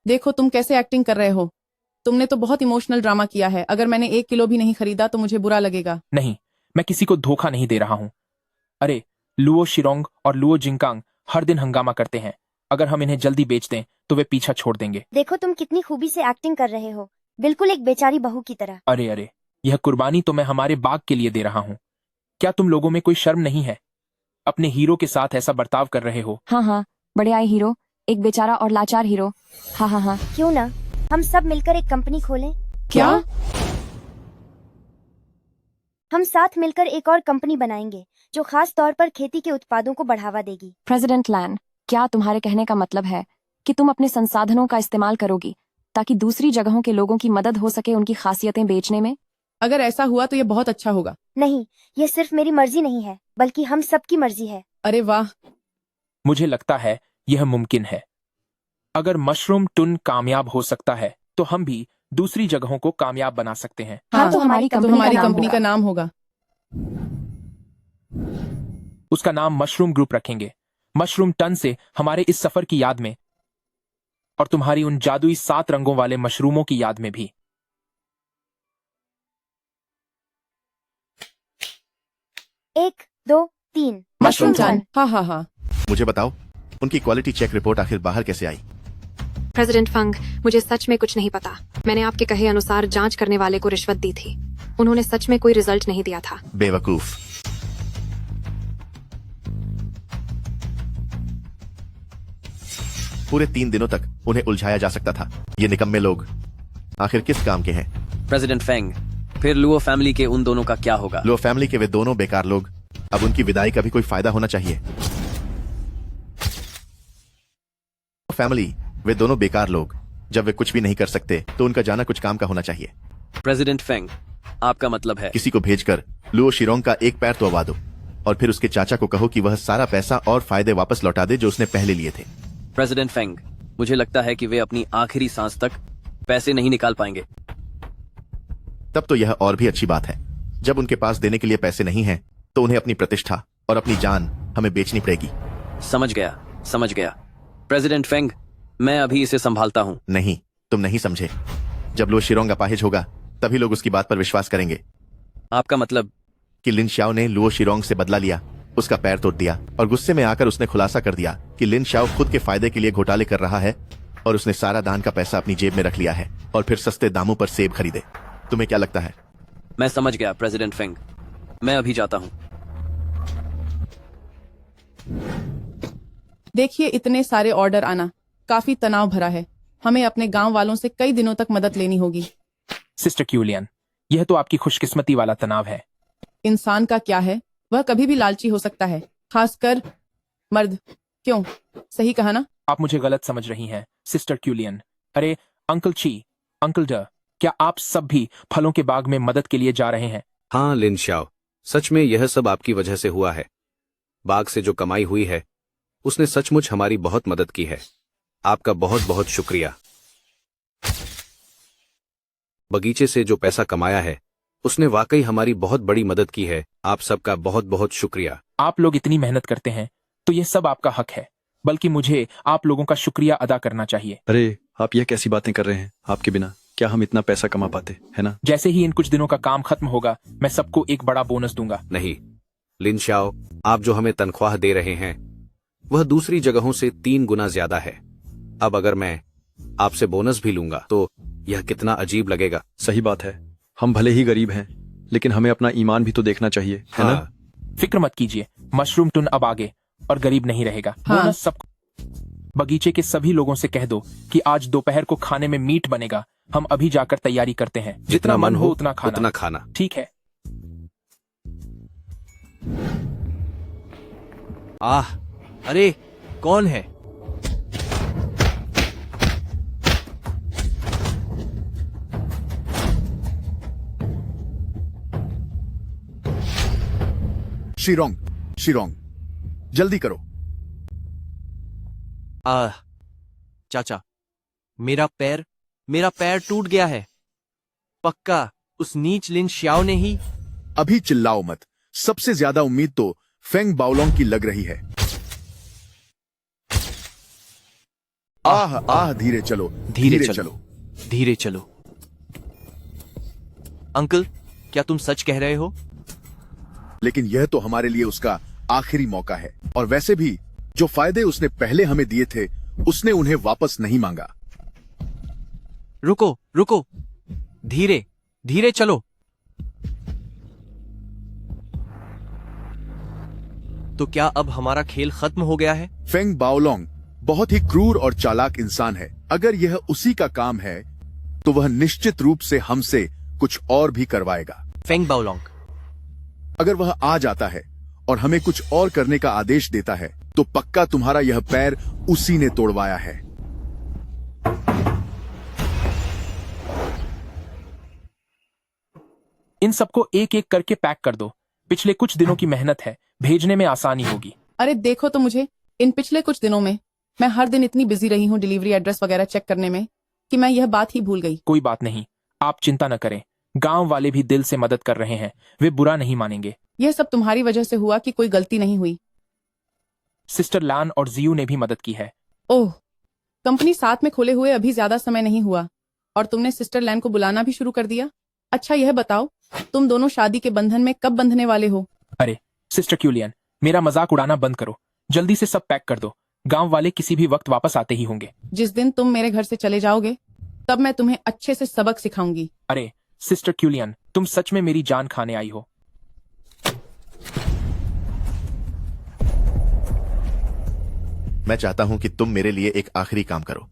देखो तुम कैसे एक्टिंग कर रहे हो। तुमने तो बहुत इमोशनल ड्रामा किया है। अगर मैंने 1 किलो भी नहीं खरीदा तो मुझे बुरा लगेगा। नहीं, मैं किसी को धोखा नहीं दे रहा हूँ। अरे लुओ शिरोंग और लुओ जिंकांग हर दिन हंगामा करते हैं। अगर हम इन्हें जल्दी बेच दें तो वे पीछा छोड़ देंगे। देखो तुम कितनी खूबी से एक्टिंग कर रहे हो, बिल्कुल एक बेचारी बहू की तरह। अरे यह कुर्बानी तो मैं हमारे बाग के लिए दे रहा हूँ। क्या तुम लोगों में कोई शर्म नहीं है? अपने हीरो के साथ ऐसा बर्ताव कर रहे हो। हाँ, बड़े आए हीरो, एक बेचारा और लाचार हीरो। हाँ। क्यों ना हम सब मिलकर एक कंपनी खोलें? क्या? हम साथ मिलकर एक और कंपनी बनाएंगे जो खास तौर पर खेती के उत्पादों को बढ़ावा देगी। प्रेसिडेंट लैन, क्या तुम्हारे कहने का मतलब है कि तुम अपने संसाधनों का इस्तेमाल करोगी ताकि दूसरी जगहों के लोगों की मदद हो सके उनकी खासियतें बेचने में? अगर ऐसा हुआ तो यह बहुत अच्छा होगा। नहीं, ये सिर्फ मेरी मर्जी नहीं है, बल्कि हम सबकी मर्जी है। अरे वाह, मुझे लगता है यह मुमकिन है। अगर मशरूम टन कामयाब हो सकता है तो हम भी दूसरी जगहों को कामयाब बना सकते हैं। हाँ, तो हमारी कंपनी का नाम होगा। उसका नाम मशरूम ग्रुप रखेंगे। मशरूम टन से हमारे इस सफर की याद में और तुम्हारी उन जादुई 7 रंगों वाले मशरूमों की याद में भी। 1, 2, 3 मशरूम टन। हाँ। मुझे बताओ, उनकी क्वालिटी चेक रिपोर्ट आखिर बाहर कैसे आई? प्रेसिडेंट फंग, मुझे सच में कुछ नहीं पता। मैंने आपके कहे अनुसार जांच करने वाले को रिश्वत दी थी। उन्होंने सच में कोई रिजल्ट नहीं दिया था। बेवकूफ। पूरे 3 दिनों तक उन्हें उलझाया जा सकता था। ये निकम्मे लोग आखिर किस काम के हैं? प्रेसिडेंट फेंग, फिर लुओ फैमिली के उन दोनों का क्या होगा? लुओ फैमिली के वे दोनों बेकार लोग, अब उनकी विदाई का भी कोई फायदा होना चाहिए। फैमिली, वे दोनों बेकार लोग, जब वे कुछ भी नहीं कर सकते तो उनका जाना कुछ काम का होना चाहिए। प्रेसिडेंट फेंग, आपका मतलब है? किसी को भेजकर लुओ शिरोंग का एक पैर तो अवा दो और फिर उसके चाचा को कहो कि वह सारा पैसा और फायदे वापस लौटा दे जो उसने पहले लिए थे। प्रेसिडेंट फेंग, मुझे लगता है कि वे अपनी आखिरी सांस तक पैसे नहीं निकाल पाएंगे। तब तो यह और भी अच्छी बात है। जब उनके पास देने के लिए पैसे नहीं हैं, तो उन्हें अपनी प्रतिष्ठा और अपनी जान हमें बेचनी पड़ेगी। समझ गया। प्रेसिडेंट फेंग, मैं अभी इसे संभालता हूँ। नहीं, तुम नहीं समझे। जब लुओ शिरोंग अपाहिज होगा तभी लोग उसकी बात पर विश्वास करेंगे। आपका मतलब? कि लिन शाओ ने लुओ शिरोंग से बदला लिया, उसका पैर तोड़ दिया और गुस्से में आकर उसने खुलासा कर दिया कि लिन शाओ खुद के फायदे के लिए घोटाले कर रहा है और उसने सारा दान का पैसा अपनी जेब में रख लिया है और फिर सस्ते दामों पर सेब खरीदे। तुम्हें क्या लगता है? मैं समझ गया प्रेसिडेंट फेंग, मैं अभी जाता हूँ। देखिए, इतने सारे ऑर्डर आना काफी तनाव भरा है। हमें अपने गांव वालों से कई दिनों तक मदद लेनी होगी। सिस्टर क्यूलियन, यह तो आपकी खुशकिस्मती वाला तनाव है। इंसान का क्या है, वह कभी भी लालची हो सकता है, खासकर मर्द। क्यों? सही कहा ना? आप मुझे गलत समझ रही हैं सिस्टर क्यूलियन। अरे अंकल ची, अंकल ड, क्या आप सब भी फलों के बाग में मदद के लिए जा रहे हैं? हाँ लिन शाओ, सच में यह सब आपकी वजह से हुआ है। बाग से जो कमाई हुई है उसने सचमुच हमारी बहुत मदद की है। आपका बहुत बहुत शुक्रिया। बगीचे से जो पैसा कमाया है उसने वाकई हमारी बहुत बड़ी मदद की है। आप सबका बहुत बहुत शुक्रिया। आप लोग इतनी मेहनत करते हैं तो यह सब आपका हक है, बल्कि मुझे आप लोगों का शुक्रिया अदा करना चाहिए। अरे आप यह कैसी बातें कर रहे हैं? आपके बिना क्या हम इतना पैसा कमा पाते, है ना? जैसे ही इन कुछ दिनों का काम खत्म होगा मैं सबको एक बड़ा बोनस दूंगा। नहीं लिन शाओ, आप जो हमें तनख्वाह दे रहे हैं वह दूसरी जगहों से 3 गुना ज्यादा है। अब अगर मैं आपसे बोनस भी लूंगा तो यह कितना अजीब लगेगा। सही बात है, हम भले ही गरीब हैं लेकिन हमें अपना ईमान भी तो देखना चाहिए, है ना? फिक्र मत कीजिए, मशरूम टन अब आगे और गरीब नहीं रहेगा। हाँ। बोनस सब बगीचे के सभी लोगों से कह दो कि आज दोपहर को खाने में मीट बनेगा। हम अभी जाकर तैयारी करते हैं। जितना मन हो उतना खाना। ठीक है। आह, अरे कौन है? शिरोंग, जल्दी करो। चाचा, मेरा पैर टूट गया है। पक्का उस नीच लिन श्याओ ने ही। अभी चिल्लाओ मत। सबसे ज्यादा उम्मीद तो फेंग बाओलोंग की लग रही है। आह, धीरे चलो, धीरे चलो। अंकल, क्या तुम सच कह रहे हो? लेकिन यह तो हमारे लिए उसका आखिरी मौका है। और वैसे भी जो फायदे उसने पहले हमें दिए थे, उसने उन्हें वापस नहीं मांगा। रुको, धीरे चलो। तो क्या अब हमारा खेल खत्म हो गया है? फेंग बाओलोंग बहुत ही क्रूर और चालाक इंसान है। अगर यह उसी का काम है तो वह निश्चित रूप से हमसे कुछ और भी करवाएगा। फेंग बाओलोंग, अगर वह आ जाता है और हमें कुछ और करने का आदेश देता है तो पक्का तुम्हारा यह पैर उसी ने तोड़वाया है। इन सबको एक एक करके पैक कर दो। पिछले कुछ दिनों की मेहनत है, भेजने में आसानी होगी। अरे देखो तो मुझे, इन पिछले कुछ दिनों में मैं हर दिन इतनी बिजी रही हूँ डिलीवरी एड्रेस वगैरह चेक करने में कि मैं यह बात ही भूल गई। कोई बात नहीं, आप चिंता न करें। गांव वाले भी दिल से मदद कर रहे हैं, वे बुरा नहीं मानेंगे। यह सब तुम्हारी वजह से हुआ कि कोई गलती नहीं हुई। सिस्टर लान और जियू ने भी मदद की है। ओह, कंपनी साथ में खोले हुए अभी ज्यादा समय नहीं हुआ और तुमने सिस्टर लैन को बुलाना भी शुरू कर दिया। अच्छा यह बताओ, तुम दोनों शादी के बंधन में कब बंधने वाले हो? अरे सिस्टर क्यूलियन, मेरा मजाक उड़ाना बंद करो। जल्दी से सब पैक कर दो। गांव वाले किसी भी वक्त वापस आते ही होंगे। जिस दिन तुम मेरे घर से चले जाओगे तब मैं तुम्हें अच्छे से सबक सिखाऊंगी। अरे सिस्टर क्यूलियन, तुम सच में मेरी जान खाने आई हो। मैं चाहता हूं कि तुम मेरे लिए एक आखिरी काम करो।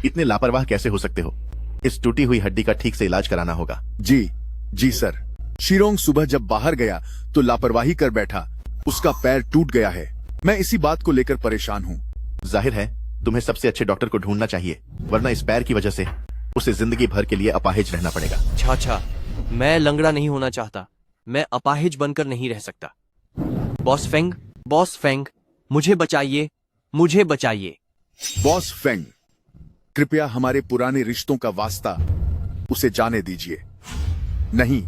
इतने लापरवाह कैसे हो सकते हो? इस टूटी हुई हड्डी का ठीक से इलाज कराना होगा। जी सर। शिरोंग सुबह जब बाहर गया तो लापरवाही कर बैठा। उसका पैर टूट गया है। मैं इसी बात को लेकर परेशान हूँ। जाहिर है तुम्हें सबसे अच्छे डॉक्टर को ढूंढना चाहिए, वरना इस पैर की वजह से उसे जिंदगी भर के लिए अपाहिज रहना पड़ेगा। चाचा, मैं लंगड़ा नहीं होना चाहता। मैं अपाहिज बनकर नहीं रह सकता। बॉस फेंग, मुझे बचाइए। बॉस फेंग, कृपया हमारे पुराने रिश्तों का वास्ता उसे जाने दीजिए। नहीं,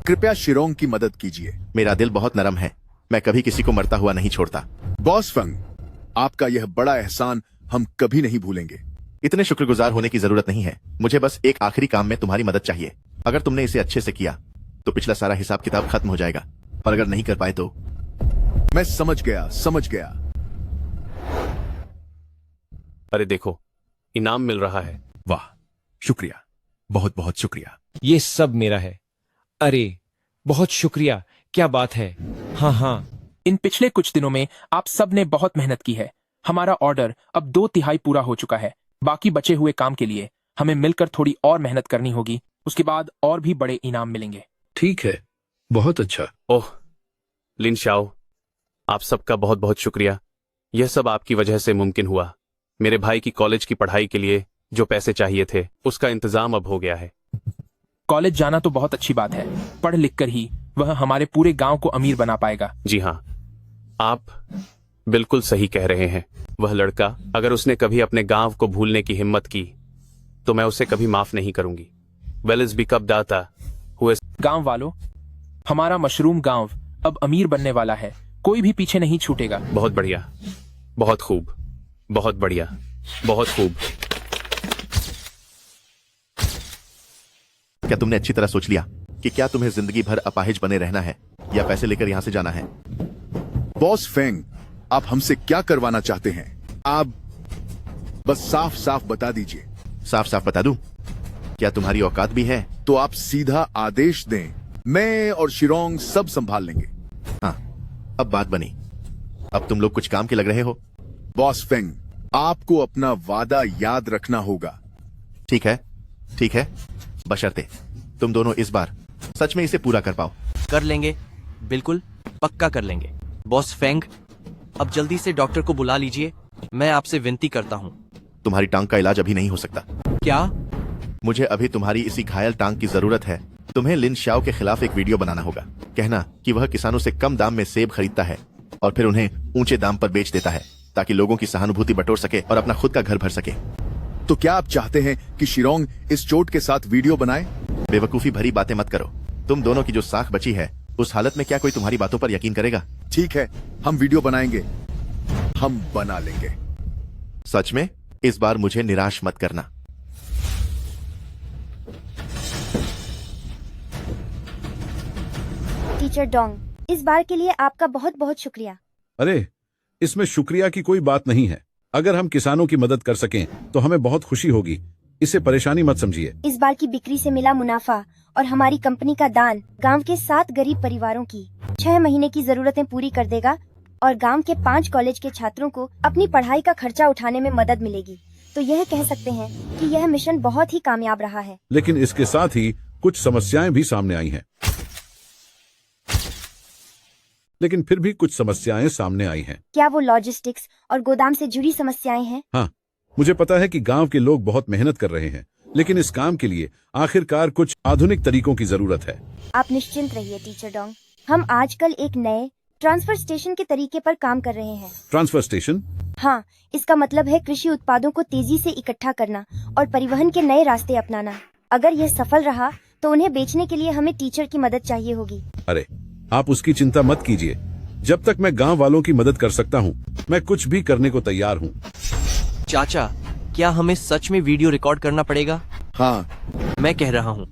कृपया शिरोंग की मदद कीजिए। मेरा दिल बहुत नरम है, मैं कभी किसी को मरता हुआ नहीं छोड़ता। बॉस फेंग, आपका यह बड़ा एहसान हम कभी नहीं भूलेंगे। इतने शुक्रगुजार होने की जरूरत नहीं है। मुझे बस एक आखिरी काम में तुम्हारी मदद चाहिए। अगर तुमने इसे अच्छे से किया तो पिछला सारा हिसाब किताब खत्म हो जाएगा, और अगर नहीं कर पाए तो। मैं समझ गया। अरे देखो, इनाम मिल रहा है। वाह, शुक्रिया, बहुत बहुत शुक्रिया। ये सब मेरा है। अरे बहुत शुक्रिया, क्या बात है। हाँ, इन पिछले कुछ दिनों में आप सब ने बहुत मेहनत की है। हमारा ऑर्डर अब 2/3 पूरा हो चुका है। बाकी बचे हुए काम के लिए हमें मिलकर थोड़ी और मेहनत करनी होगी। उसके बाद और भी बड़े इनाम मिलेंगे। ठीक है, बहुत अच्छा। ओह लिन शाओ, आप सबका बहुत बहुत शुक्रिया। यह सब आपकी वजह से मुमकिन हुआ। मेरे भाई की कॉलेज की पढ़ाई के लिए जो पैसे चाहिए थे, उसका इंतजाम अब हो गया है। कॉलेज जाना तो बहुत अच्छी बात है। पढ़ लिख कर ही वह हमारे पूरे गांव को अमीर बना पाएगा। जी हाँ, आप बिल्कुल सही कह रहे हैं। वह लड़का अगर उसने कभी अपने गांव को भूलने की हिम्मत की तो मैं उसे कभी माफ नहीं करूंगी। वेल इज बी कब दाता हुए। गांव वालों, हमारा मशरूम गांव अब अमीर बनने वाला है। कोई भी पीछे नहीं छूटेगा। बहुत बढ़िया, बहुत खूब, बहुत बढ़िया, बहुत खूब। क्या तुमने अच्छी तरह सोच लिया कि क्या तुम्हें जिंदगी भर अपाहिज बने रहना है या पैसे लेकर यहाँ से जाना है? बॉस फेंग, आप हमसे क्या करवाना चाहते हैं? आप बस साफ साफ बता दीजिए। साफ साफ बता दूं? क्या तुम्हारी औकात भी है? तो आप सीधा आदेश दें, मैं और शिरोंग सब संभाल लेंगे। हाँ, अब बात बनी। अब तुम लोग कुछ काम के लग रहे हो। बॉस फेंग, आपको अपना वादा याद रखना होगा। ठीक है, बशर्ते तुम दोनों इस बार सच में इसे पूरा कर पाओ। कर लेंगे, बिल्कुल पक्का कर लेंगे। बॉस फेंग, अब जल्दी से डॉक्टर को बुला लीजिए। मैं आपसे विनती करता हूँ। तुम्हारी टांग का इलाज अभी नहीं हो सकता। क्या? मुझे अभी तुम्हारी इसी घायल टांग की जरूरत है। तुम्हें लिन शाओ के खिलाफ एक वीडियो बनाना होगा। कहना कि वह किसानों से कम दाम में सेब खरीदता है और फिर उन्हें ऊंचे दाम पर बेच देता है, ताकि लोगों की सहानुभूति बटोर सके और अपना खुद का घर भर सके। तो क्या आप चाहते हैं कि शिरोंग इस चोट के साथ वीडियो बनाए? बेवकूफी भरी बातें मत करो। तुम दोनों की जो साख बची है, उस हालत में क्या कोई तुम्हारी बातों पर यकीन करेगा? ठीक है, हम वीडियो बनाएंगे, हम बना लेंगे। सच में इस बार मुझे निराश मत करना। टीचर डोंग, इस बार के लिए आपका बहुत बहुत शुक्रिया। अरे, इसमें शुक्रिया की कोई बात नहीं है। अगर हम किसानों की मदद कर सकें तो हमें बहुत खुशी होगी। इसे परेशानी मत समझिए। इस बार की बिक्री से मिला मुनाफा और हमारी कंपनी का दान गांव के 7 गरीब परिवारों की 6 महीने की जरूरतें पूरी कर देगा और गांव के 5 कॉलेज के छात्रों को अपनी पढ़ाई का खर्चा उठाने में मदद मिलेगी। तो यह कह सकते हैं कि यह मिशन बहुत ही कामयाब रहा है। लेकिन इसके साथ ही कुछ समस्याएं भी सामने आई हैं। लेकिन फिर भी कुछ समस्याएं सामने आई हैं। क्या वो लॉजिस्टिक्स और गोदाम से जुड़ी समस्याएं हैं? हाँ, मुझे पता है कि गांव के लोग बहुत मेहनत कर रहे हैं, लेकिन इस काम के लिए आखिरकार कुछ आधुनिक तरीकों की जरूरत है। आप निश्चिंत रहिए टीचर डोंग, हम आजकल एक नए ट्रांसफर स्टेशन के तरीके पर काम कर रहे हैं। Transfer station? हाँ, इसका मतलब है कृषि उत्पादों को तेजी से इकट्ठा करना और परिवहन के नए रास्ते अपनाना। अगर यह सफल रहा तो उन्हें बेचने के लिए हमें टीचर की मदद चाहिए होगी। अरे, आप उसकी चिंता मत कीजिए। जब तक मैं गांव वालों की मदद कर सकता हूं, मैं कुछ भी करने को तैयार हूं। चाचा, क्या हमें सच में वीडियो रिकॉर्ड करना पड़ेगा? हाँ, मैं कह रहा हूँ,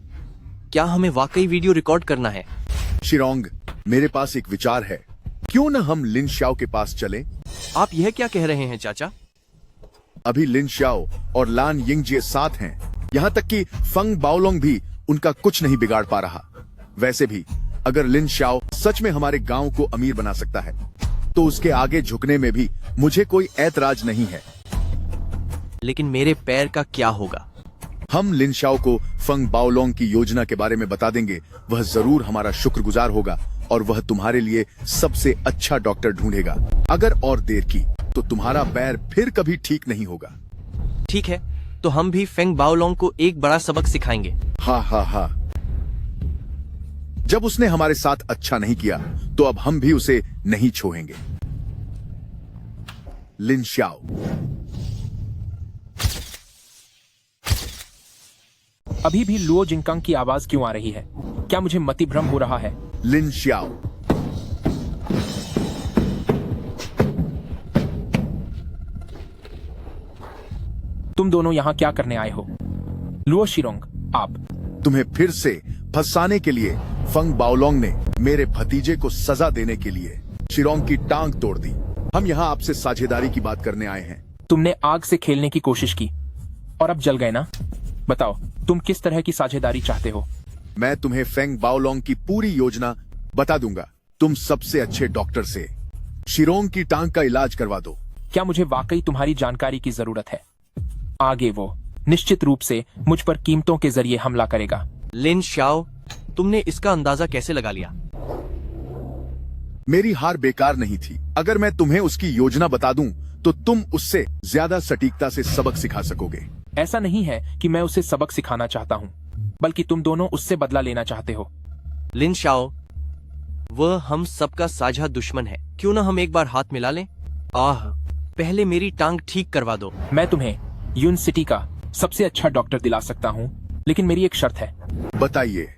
क्या हमें वाकई वीडियो रिकॉर्ड करना है? शिरोंग, मेरे पास एक विचार है। क्यों न हम लिन शाओ के पास चलें? आप यह क्या कह रहे हैं चाचा? अभी लिन शाओ और लान यिंगजे साथ हैं। यहाँ तक कि फंग बाओलोंग भी उनका कुछ नहीं बिगाड़ पा रहा। वैसे भी अगर लिन शाओ सच में हमारे गांव को अमीर बना सकता है, तो उसके आगे झुकने में भी मुझे कोई ऐतराज नहीं है। लेकिन मेरे पैर का क्या होगा? हम लिन शाओ को फंग बाओलोंग की योजना के बारे में बता देंगे। वह जरूर हमारा शुक्रगुजार होगा और वह तुम्हारे लिए सबसे अच्छा डॉक्टर ढूंढेगा। अगर और देर की तो तुम्हारा पैर फिर कभी ठीक नहीं होगा। ठीक है, तो हम भी फेंग बाओलोंग को एक बड़ा सबक सिखाएंगे। हाँ हाँ हाँ, जब उसने हमारे साथ अच्छा नहीं किया तो अब हम भी उसे नहीं छोड़ेंगे। लिन शाओ। अभी भी लुओ जिंगकांग की आवाज क्यों आ रही है? क्या मुझे मति भ्रम हो रहा है? लिन शाओ। तुम दोनों यहाँ क्या करने आए हो? लुओ शिरोंग, आप? तुम्हें फिर से फंसाने के लिए फंग बाओलोंग ने मेरे भतीजे को सजा देने के लिए शिरोंग की टांग तोड़ दी। हम यहाँ आपसे साझेदारी की बात करने आए हैं। तुमने आग से खेलने की कोशिश की और अब जल गए ना? बताओ, तुम किस तरह की साझेदारी चाहते हो? मैं तुम्हें फेंग बाओलोंग की पूरी योजना बता दूंगा। तुम सबसे अच्छे डॉक्टर से शिरोंग की टांग का इलाज करवा दो। क्या मुझे वाकई तुम्हारी जानकारी की जरूरत है? आगे वो निश्चित रूप से मुझ पर कीमतों के जरिए हमला करेगा। लिन शाओ, तुमने इसका अंदाजा कैसे लगा लिया? मेरी हार बेकार नहीं थी। अगर मैं तुम्हें उसकी योजना बता दूं तो तुम उससे ज्यादा सटीकता से सबक सिखा सकोगे। ऐसा नहीं है कि मैं उसे सबक सिखाना चाहता हूँ, बल्कि तुम दोनों उससे बदला लेना चाहते हो। लिन शाओ, वह हम सबका साझा दुश्मन है। क्यों ना हम एक बार हाथ मिला लें? पहले मेरी टांग ठीक करवा दो। मैं तुम्हें यून सिटी का सबसे अच्छा डॉक्टर दिला सकता हूँ, लेकिन मेरी एक शर्त है। बताइए।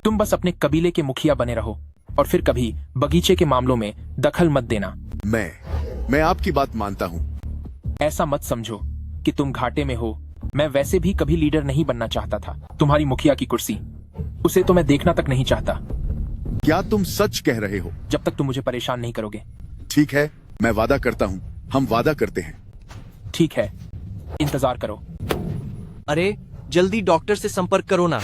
तुम बस अपने कबीले के मुखिया बने रहो और फिर कभी बगीचे के मामलों में दखल मत देना। मैं आपकी बात मानता हूँ। ऐसा मत समझो कि तुम घाटे में हो। मैं वैसे भी कभी लीडर नहीं बनना चाहता था। तुम्हारी मुखिया की कुर्सी, उसे तो मैं देखना तक नहीं चाहता। क्या तुम सच कह रहे हो? जब तक तुम मुझे परेशान नहीं करोगे। ठीक है, मैं वादा करता हूँ। हम वादा करते हैं। ठीक है, इंतजार करो। अरे जल्दी डॉक्टर से संपर्क करो ना।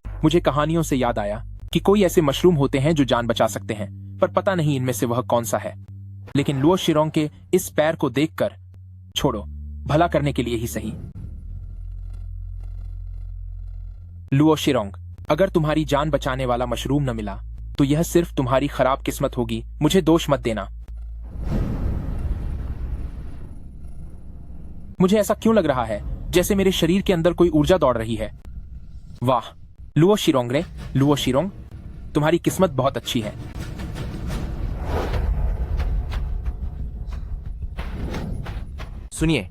मुझे कहानियों से याद आया कि कोई ऐसे मशरूम होते हैं जो जान बचा सकते हैं। पर पता नहीं इनमें से वह कौन सा है। लेकिन लुओ शिरोंग के इस पैर को देखकर, छोड़ो, भला करने के लिए ही सही। लुओ शिरोंग, अगर तुम्हारी जान बचाने वाला मशरूम न मिला तो यह सिर्फ तुम्हारी खराब किस्मत होगी। मुझे दोष मत देना। मुझे ऐसा क्यों लग रहा है जैसे मेरे शरीर के अंदर कोई ऊर्जा दौड़ रही है। वाह, लुओ शिरोंग रे, लुओ शिरोंग, तुम्हारी किस्मत बहुत अच्छी है। सुनिए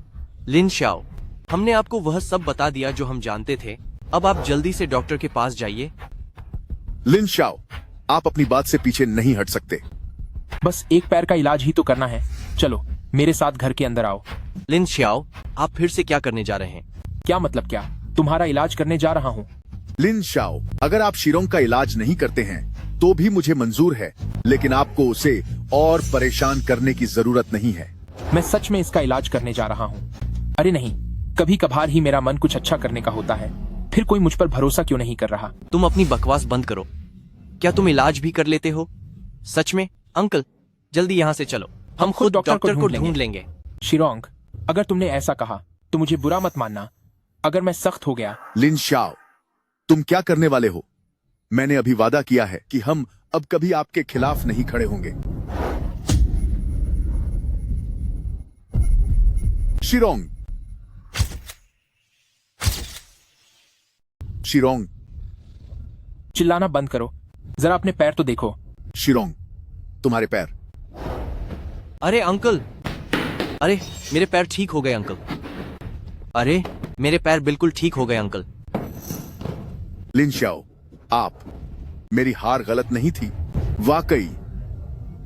लिन शाओ, हमने आपको वह सब बता दिया जो हम जानते थे। अब आप जल्दी से डॉक्टर के पास जाइए। लिन शाओ, आप अपनी बात से पीछे नहीं हट सकते। बस एक पैर का इलाज ही तो करना है। चलो मेरे साथ घर के अंदर आओ। लिन शाओ, आप फिर से क्या करने जा रहे हैं? क्या मतलब क्या? तुम्हारा इलाज करने जा रहा हूँ। लिन शाओ, अगर आप शिरोंग का इलाज नहीं करते हैं तो भी मुझे मंजूर है, लेकिन आपको उसे और परेशान करने की जरूरत नहीं है। मैं सच में इसका इलाज करने जा रहा हूँ। अरे नहीं, कभी कभार ही मेरा मन कुछ अच्छा करने का होता है, फिर कोई मुझ पर भरोसा क्यों नहीं कर रहा? तुम अपनी बकवास बंद करो। क्या तुम इलाज भी कर लेते हो? सच में? अंकल, जल्दी यहाँ से चलो, हम खुद डॉक्टर को ढूंढ लेंगे। शिरोंग, अगर तुमने ऐसा कहा तो मुझे बुरा मत मानना अगर मैं सख्त हो गया। लिन शाओ, तुम क्या करने वाले हो? मैंने अभी वादा किया है कि हम अब कभी आपके खिलाफ नहीं खड़े होंगे। शिरोंग, शिरोंग, चिल्लाना बंद करो, जरा अपने पैर तो देखो। शिरोंग, तुम्हारे पैर। अरे अंकल, अरे मेरे पैर ठीक हो गए अंकल। अरे मेरे पैर बिल्कुल ठीक हो गए अंकल। लिन शाओ, आप, मेरी हार गलत नहीं थी। वाकई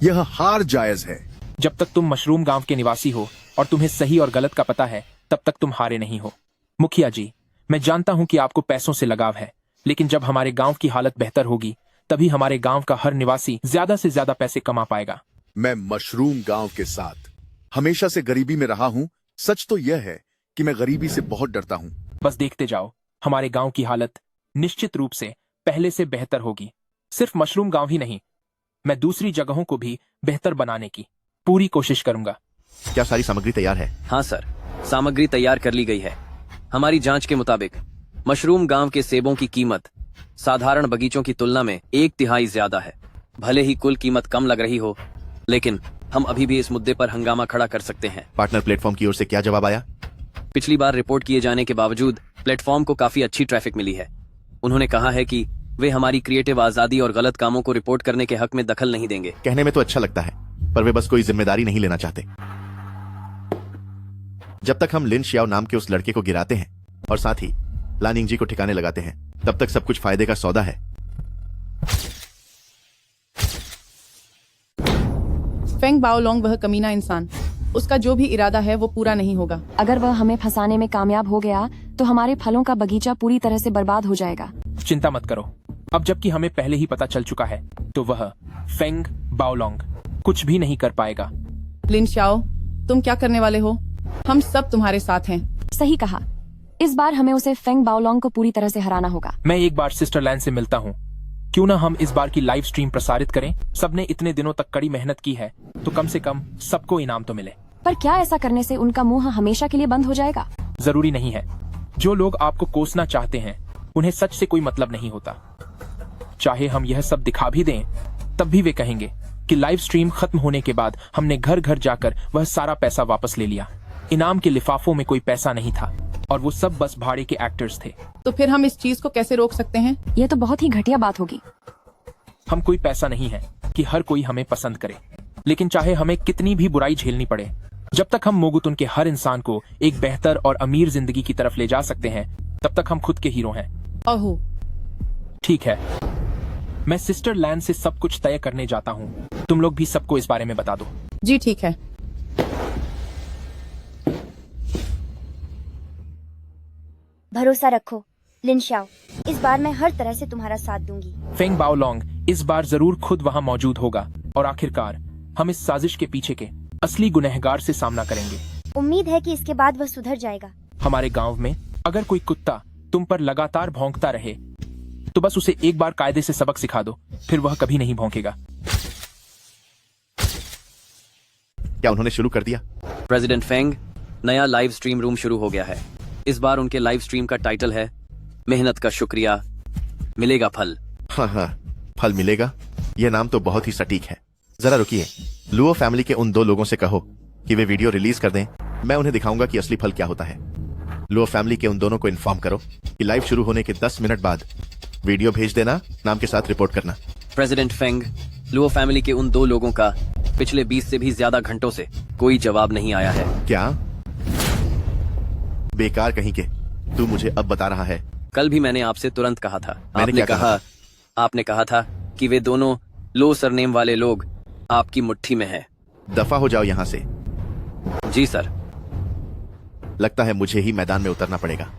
यह हार जायज है। जब तक तुम मशरूम गांव के निवासी हो और तुम्हें सही और गलत का पता है, तब तक तुम हारे नहीं हो। मुखिया जी, मैं जानता हूं कि आपको पैसों से लगाव है, लेकिन जब हमारे गांव की हालत बेहतर होगी तभी हमारे गांव का हर निवासी ज्यादा से ज्यादा पैसे कमा पाएगा। मैं मशरूम गांव के साथ हमेशा से गरीबी में रहा हूं। सच तो यह है कि मैं गरीबी से बहुत डरता हूं। बस देखते जाओ, हमारे गांव की हालत निश्चित रूप से पहले से बेहतर होगी। सिर्फ मशरूम गांव ही नहीं, मैं दूसरी जगहों को भी बेहतर बनाने की पूरी कोशिश करूंगा। क्या सारी सामग्री तैयार है? हाँ सर, सामग्री तैयार कर ली गई है। हमारी जांच के मुताबिक मशरूम गांव के सेबों की कीमत साधारण बगीचों की तुलना में 1/3 ज्यादा है। भले ही कुल कीमत कम लग रही हो, लेकिन हम अभी भी इस मुद्दे पर हंगामा खड़ा कर सकते हैं। पार्टनर प्लेटफॉर्म की ओर से क्या जवाब आया? पिछली बार रिपोर्ट किए जाने के बावजूद प्लेटफॉर्म को काफी अच्छी ट्रैफिक मिली है। उन्होंने कहा है कि वे हमारी क्रिएटिव आजादी और गलत कामों को रिपोर्ट करने के हक में दखल नहीं देंगे। कहने में तो अच्छा लगता है, पर वे बस कोई जिम्मेदारी नहीं लेना चाहते। जब तक हम लिन शियाओ नाम के उस लड़के को गिराते हैं और साथ ही लानिंग जी को ठिकाने लगाते हैं, तब तक सब कुछ फायदे का सौदा है। फेंग बाओलोंग वह कमीना इंसान, उसका जो भी इरादा है वो पूरा नहीं होगा। अगर वह हमें फंसाने में कामयाब हो गया तो हमारे फलों का बगीचा पूरी तरह से बर्बाद हो जाएगा। चिंता मत करो, अब जबकि हमें पहले ही पता चल चुका है तो वह फेंग बाओलोंग कुछ भी नहीं कर पाएगा। लिन शाओ, तुम क्या करने वाले हो? हम सब तुम्हारे साथ हैं। सही कहा, इस बार हमें उसे फेंग बाओलोंग को पूरी तरह से हराना होगा। मैं एक बार सिस्टर लैन से मिलता हूँ। क्यों ना हम इस बार की लाइव स्ट्रीम प्रसारित करें? सबने इतने दिनों तक कड़ी मेहनत की है तो कम से कम सबको इनाम तो मिले। पर क्या ऐसा करने से उनका मुंह हमेशा के लिए बंद हो जाएगा? जरूरी नहीं है। जो लोग आपको कोसना चाहते हैं उन्हें सच से कोई मतलब नहीं होता। चाहे हम यह सब दिखा भी दें, तब भी वे कहेंगे कि लाइव स्ट्रीम खत्म होने के बाद हमने घर घर जाकर वह सारा पैसा वापस ले लिया। इनाम के लिफाफों में कोई पैसा नहीं था और वो सब बस भाड़े के एक्टर्स थे। तो फिर हम इस चीज को कैसे रोक सकते हैं? ये तो बहुत ही घटिया बात होगी। हम कोई पैसा नहीं है कि हर कोई हमें पसंद करे, लेकिन चाहे हमें कितनी भी बुराई झेलनी पड़े, जब तक हम मोगुतुन के हर इंसान को एक बेहतर और अमीर जिंदगी की तरफ ले जा सकते हैं, तब तक हम खुद के हीरो हैं। ओहो, ठीक है, मैं सिस्टर लैन से सब कुछ तय करने जाता हूँ। तुम लोग भी सबको इस बारे में बता दो। जी ठीक है। भरोसा रखो लिन शाओ, इस बार मैं हर तरह से तुम्हारा साथ दूंगी। फेंग बाओलोंग इस बार जरूर खुद वहाँ मौजूद होगा और आखिरकार हम इस साजिश के पीछे के असली गुनहगार से सामना करेंगे। उम्मीद है कि इसके बाद वह सुधर जाएगा। हमारे गांव में अगर कोई कुत्ता तुम पर लगातार भौंकता रहे तो बस उसे एक बार कायदे से सबक सिखा दो, फिर वह कभी नहीं भौंकेगा। क्या उन्होंने शुरू कर दिया? प्रेसिडेंट फेंग, नया लाइव स्ट्रीम रूम शुरू हो गया है। इस बार उनके लाइव स्ट्रीम का टाइटल है मेहनत का शुक्रिया, मिलेगा फल। हाँ, फल मिलेगा। यह नाम तो बहुत ही सटीक है। जरा रुकिए, लुओ फैमिली के उन 2 लोगों से कहो कि वे वीडियो रिलीज कर दें। मैं उन्हें दिखाऊंगा कि असली फल क्या होता है। लुओ फैमिली के उन दोनों को इन्फॉर्म करो कि लाइव शुरू होने के 10 मिनट बाद वीडियो भेज देना, नाम के साथ रिपोर्ट करना। प्रेसिडेंट फेंग, लुओ फैमिली के उन 2 लोगों का पिछले 20 से भी ज्यादा घंटों से कोई जवाब नहीं आया है। क्या? बेकार कहीं के, तू मुझे अब बता रहा है? कल भी मैंने आपसे तुरंत कहा था। मैंने क्या कहा? आपने कहा था कि वे दोनों लो सरनेम वाले लोग आपकी मुट्ठी में हैं। दफा हो जाओ यहाँ से। जी सर। लगता है मुझे ही मैदान में उतरना पड़ेगा।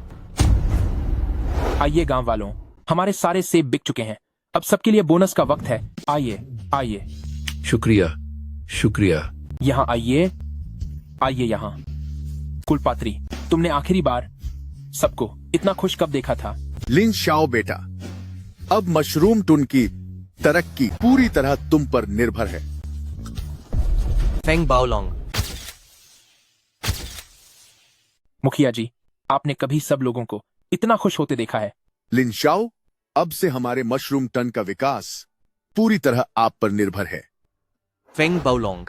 आइए गांव वालों, हमारे सारे सेब बिक चुके हैं। अब सबके लिए बोनस का वक्त है। आइए आइए। शुक्रिया शुक्रिया। यहाँ आइए, आइए यहाँ। कुलपात्री, तुमने आखिरी बार सबको इतना खुश कब देखा था? लिन शाओ बेटा, अब मशरूम टुन की तरक्की पूरी तरह तुम पर निर्भर है। फेंग बाओलोंग। मुखिया जी, आपने कभी सब लोगों को इतना खुश होते देखा है? लिन शाओ, अब से हमारे मशरूम टन का विकास पूरी तरह आप पर निर्भर है। फेंग बाओलोंग।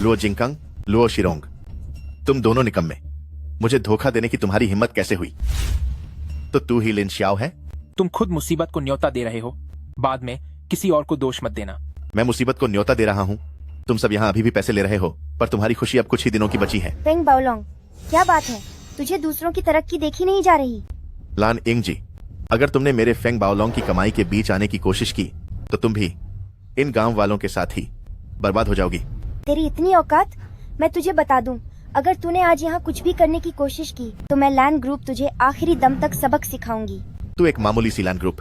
लुओ जिंगकांग, लुओ शिरोंग, तुम दोनों निकम्मे। मुझे धोखा देने की तुम्हारी हिम्मत कैसे हुई? तो तू ही लिन शाओ है? तुम खुद मुसीबत को न्योता दे रहे हो, बाद में किसी और को दोष मत देना। मैं मुसीबत को न्योता दे रहा हूँ? तुम सब यहाँ अभी भी पैसे ले रहे हो, पर तुम्हारी खुशी अब कुछ ही दिनों की बची है। फेंग बाओलोंग, क्या बात है? तुझे दूसरों की तरक्की देखी नहीं जा रही? लान इंग जी, अगर तुमने मेरे फेंग बाओलोंग की कमाई के बीच आने की कोशिश की तो तुम भी इन गांव वालों के साथ ही बर्बाद हो जाओगी। तेरी इतनी औकात? मैं तुझे बता दूं, अगर तूने आज यहाँ कुछ भी करने की कोशिश की तो मैं लैंड ग्रुप तुझे आखिरी दम तक सबक सिखाऊंगी। तू एक मामूली सी लैंड ग्रुप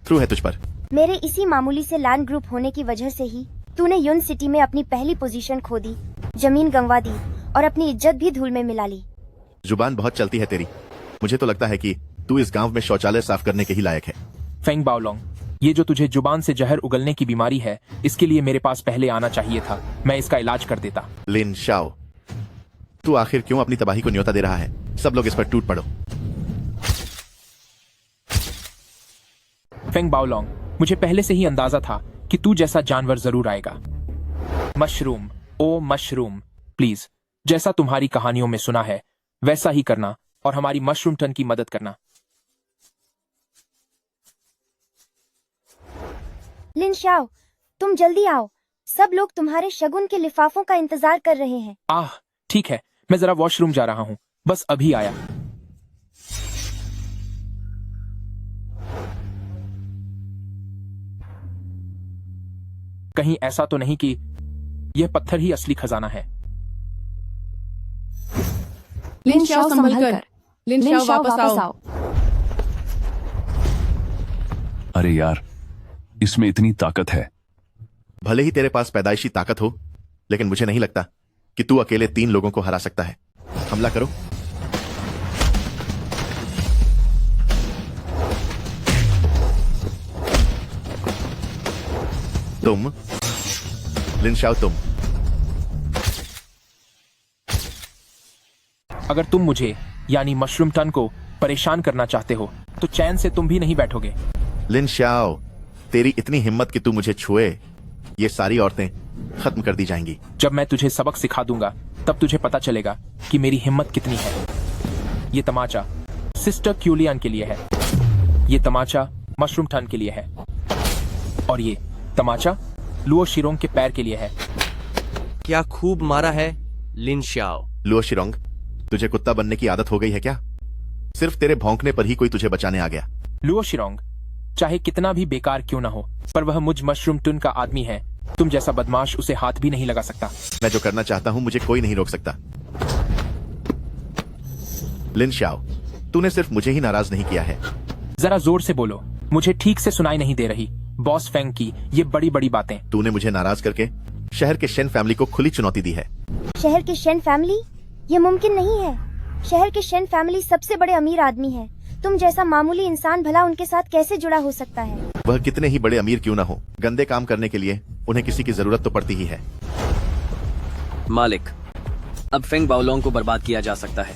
थ्रू है तुझ पर। मेरे इसी मामूली से लैंड ग्रुप होने की वजह से ही तूने यून सिटी में अपनी पहली पोजीशन खो दी, जमीन गंवा दी और अपनी इज्जत भी धूल में मिला ली। जुबान बहुत चलती है तेरी। मुझे तो लगता है कि तू इस गांव में शौचालय साफ करने के ही लायक है। फेंग बाओलोंग, ये जो तुझे जुबान से जहर उगलने की बीमारी है, इसके लिए मेरे पास पहले आना चाहिए था। मैं इसका इलाज कर देता। लिन शाओ, तू आखिर क्यों अपनी तबाही को न्योता दे रहा है? सब लोग इस पर टूट पड़ो। फेंग बाओलोंग, मुझे पहले से ही अंदाजा था कि तू जैसा जानवर जरूर आएगा। मशरूम, ओ मशरूम, प्लीज, जैसा तुम्हारी कहानियों में सुना है वैसा ही करना और हमारी मशरूम टन की मदद करना। लिन शाओ, तुम जल्दी आओ, सब लोग तुम्हारे शगुन के लिफाफों का इंतजार कर रहे हैं। आह, ठीक है, मैं जरा वॉशरूम जा रहा हूँ, बस अभी आया। कहीं ऐसा तो नहीं कि यह पत्थर ही असली खजाना है? लिन शाओ संभल कर। लिन शाओ वापस आओ। अरे यार, इसमें इतनी ताकत है। भले ही तेरे पास पैदाइशी ताकत हो, लेकिन मुझे नहीं लगता कि तू अकेले 3 लोगों को हरा सकता है। हमला करो। तुम लिन शाओ, तुम। अगर तुम मुझे यानी मशरूम टन को परेशान करना चाहते हो तो चैन से तुम भी नहीं बैठोगे। लिन शाओ, तेरी इतनी हिम्मत कि तू मुझे छुए, ये सारी औरतें खत्म कर दी जाएंगी। जब मैं तुझे सबक सिखा दूंगा तब तुझे पता चलेगा कि मेरी हिम्मत कितनी है। ये तमाचा सिस्टर क्यूलियन के लिए है, ये तमाचा मशरूम टन के लिए है और ये तमाचा लुओ शिरोंग के पैर के लिए है। क्या खूब मारा है लिन शाओ। लुओ शिरोंग, तुझे कुत्ता बनने की आदत हो गई है क्या? सिर्फ तेरे भौंकने पर ही कोई तुझे बचाने आ गया। लुओ शिरोंग, चाहे कितना भी बेकार क्यों ना हो, पर वह मुझ मशरूम टन का आदमी है। तुम जैसा बदमाश उसे हाथ भी नहीं लगा सकता। मैं जो करना चाहता हूं मुझे कोई नहीं रोक सकता। लिन शाओ, तूने सिर्फ मुझे ही नाराज नहीं किया है। जरा जोर से बोलो, मुझे ठीक से सुनाई नहीं दे रही। बॉस फेंग की ये बड़ी बड़ी बातें। तूने मुझे नाराज करके शहर के शेन फैमिली को खुली चुनौती दी है। शहर के शेन फैमिली? ये मुमकिन नहीं है। शहर के शेन फैमिली सबसे बड़े अमीर आदमी है। तुम जैसा मामूली इंसान भला उनके साथ कैसे जुड़ा हो सकता है? वह कितने ही बड़े अमीर क्यों ना हो, गंदे काम करने के लिए उन्हें किसी की जरूरत तो पड़ती ही है। मालिक, अब फेंग बाओलोंग को बर्बाद किया जा सकता है।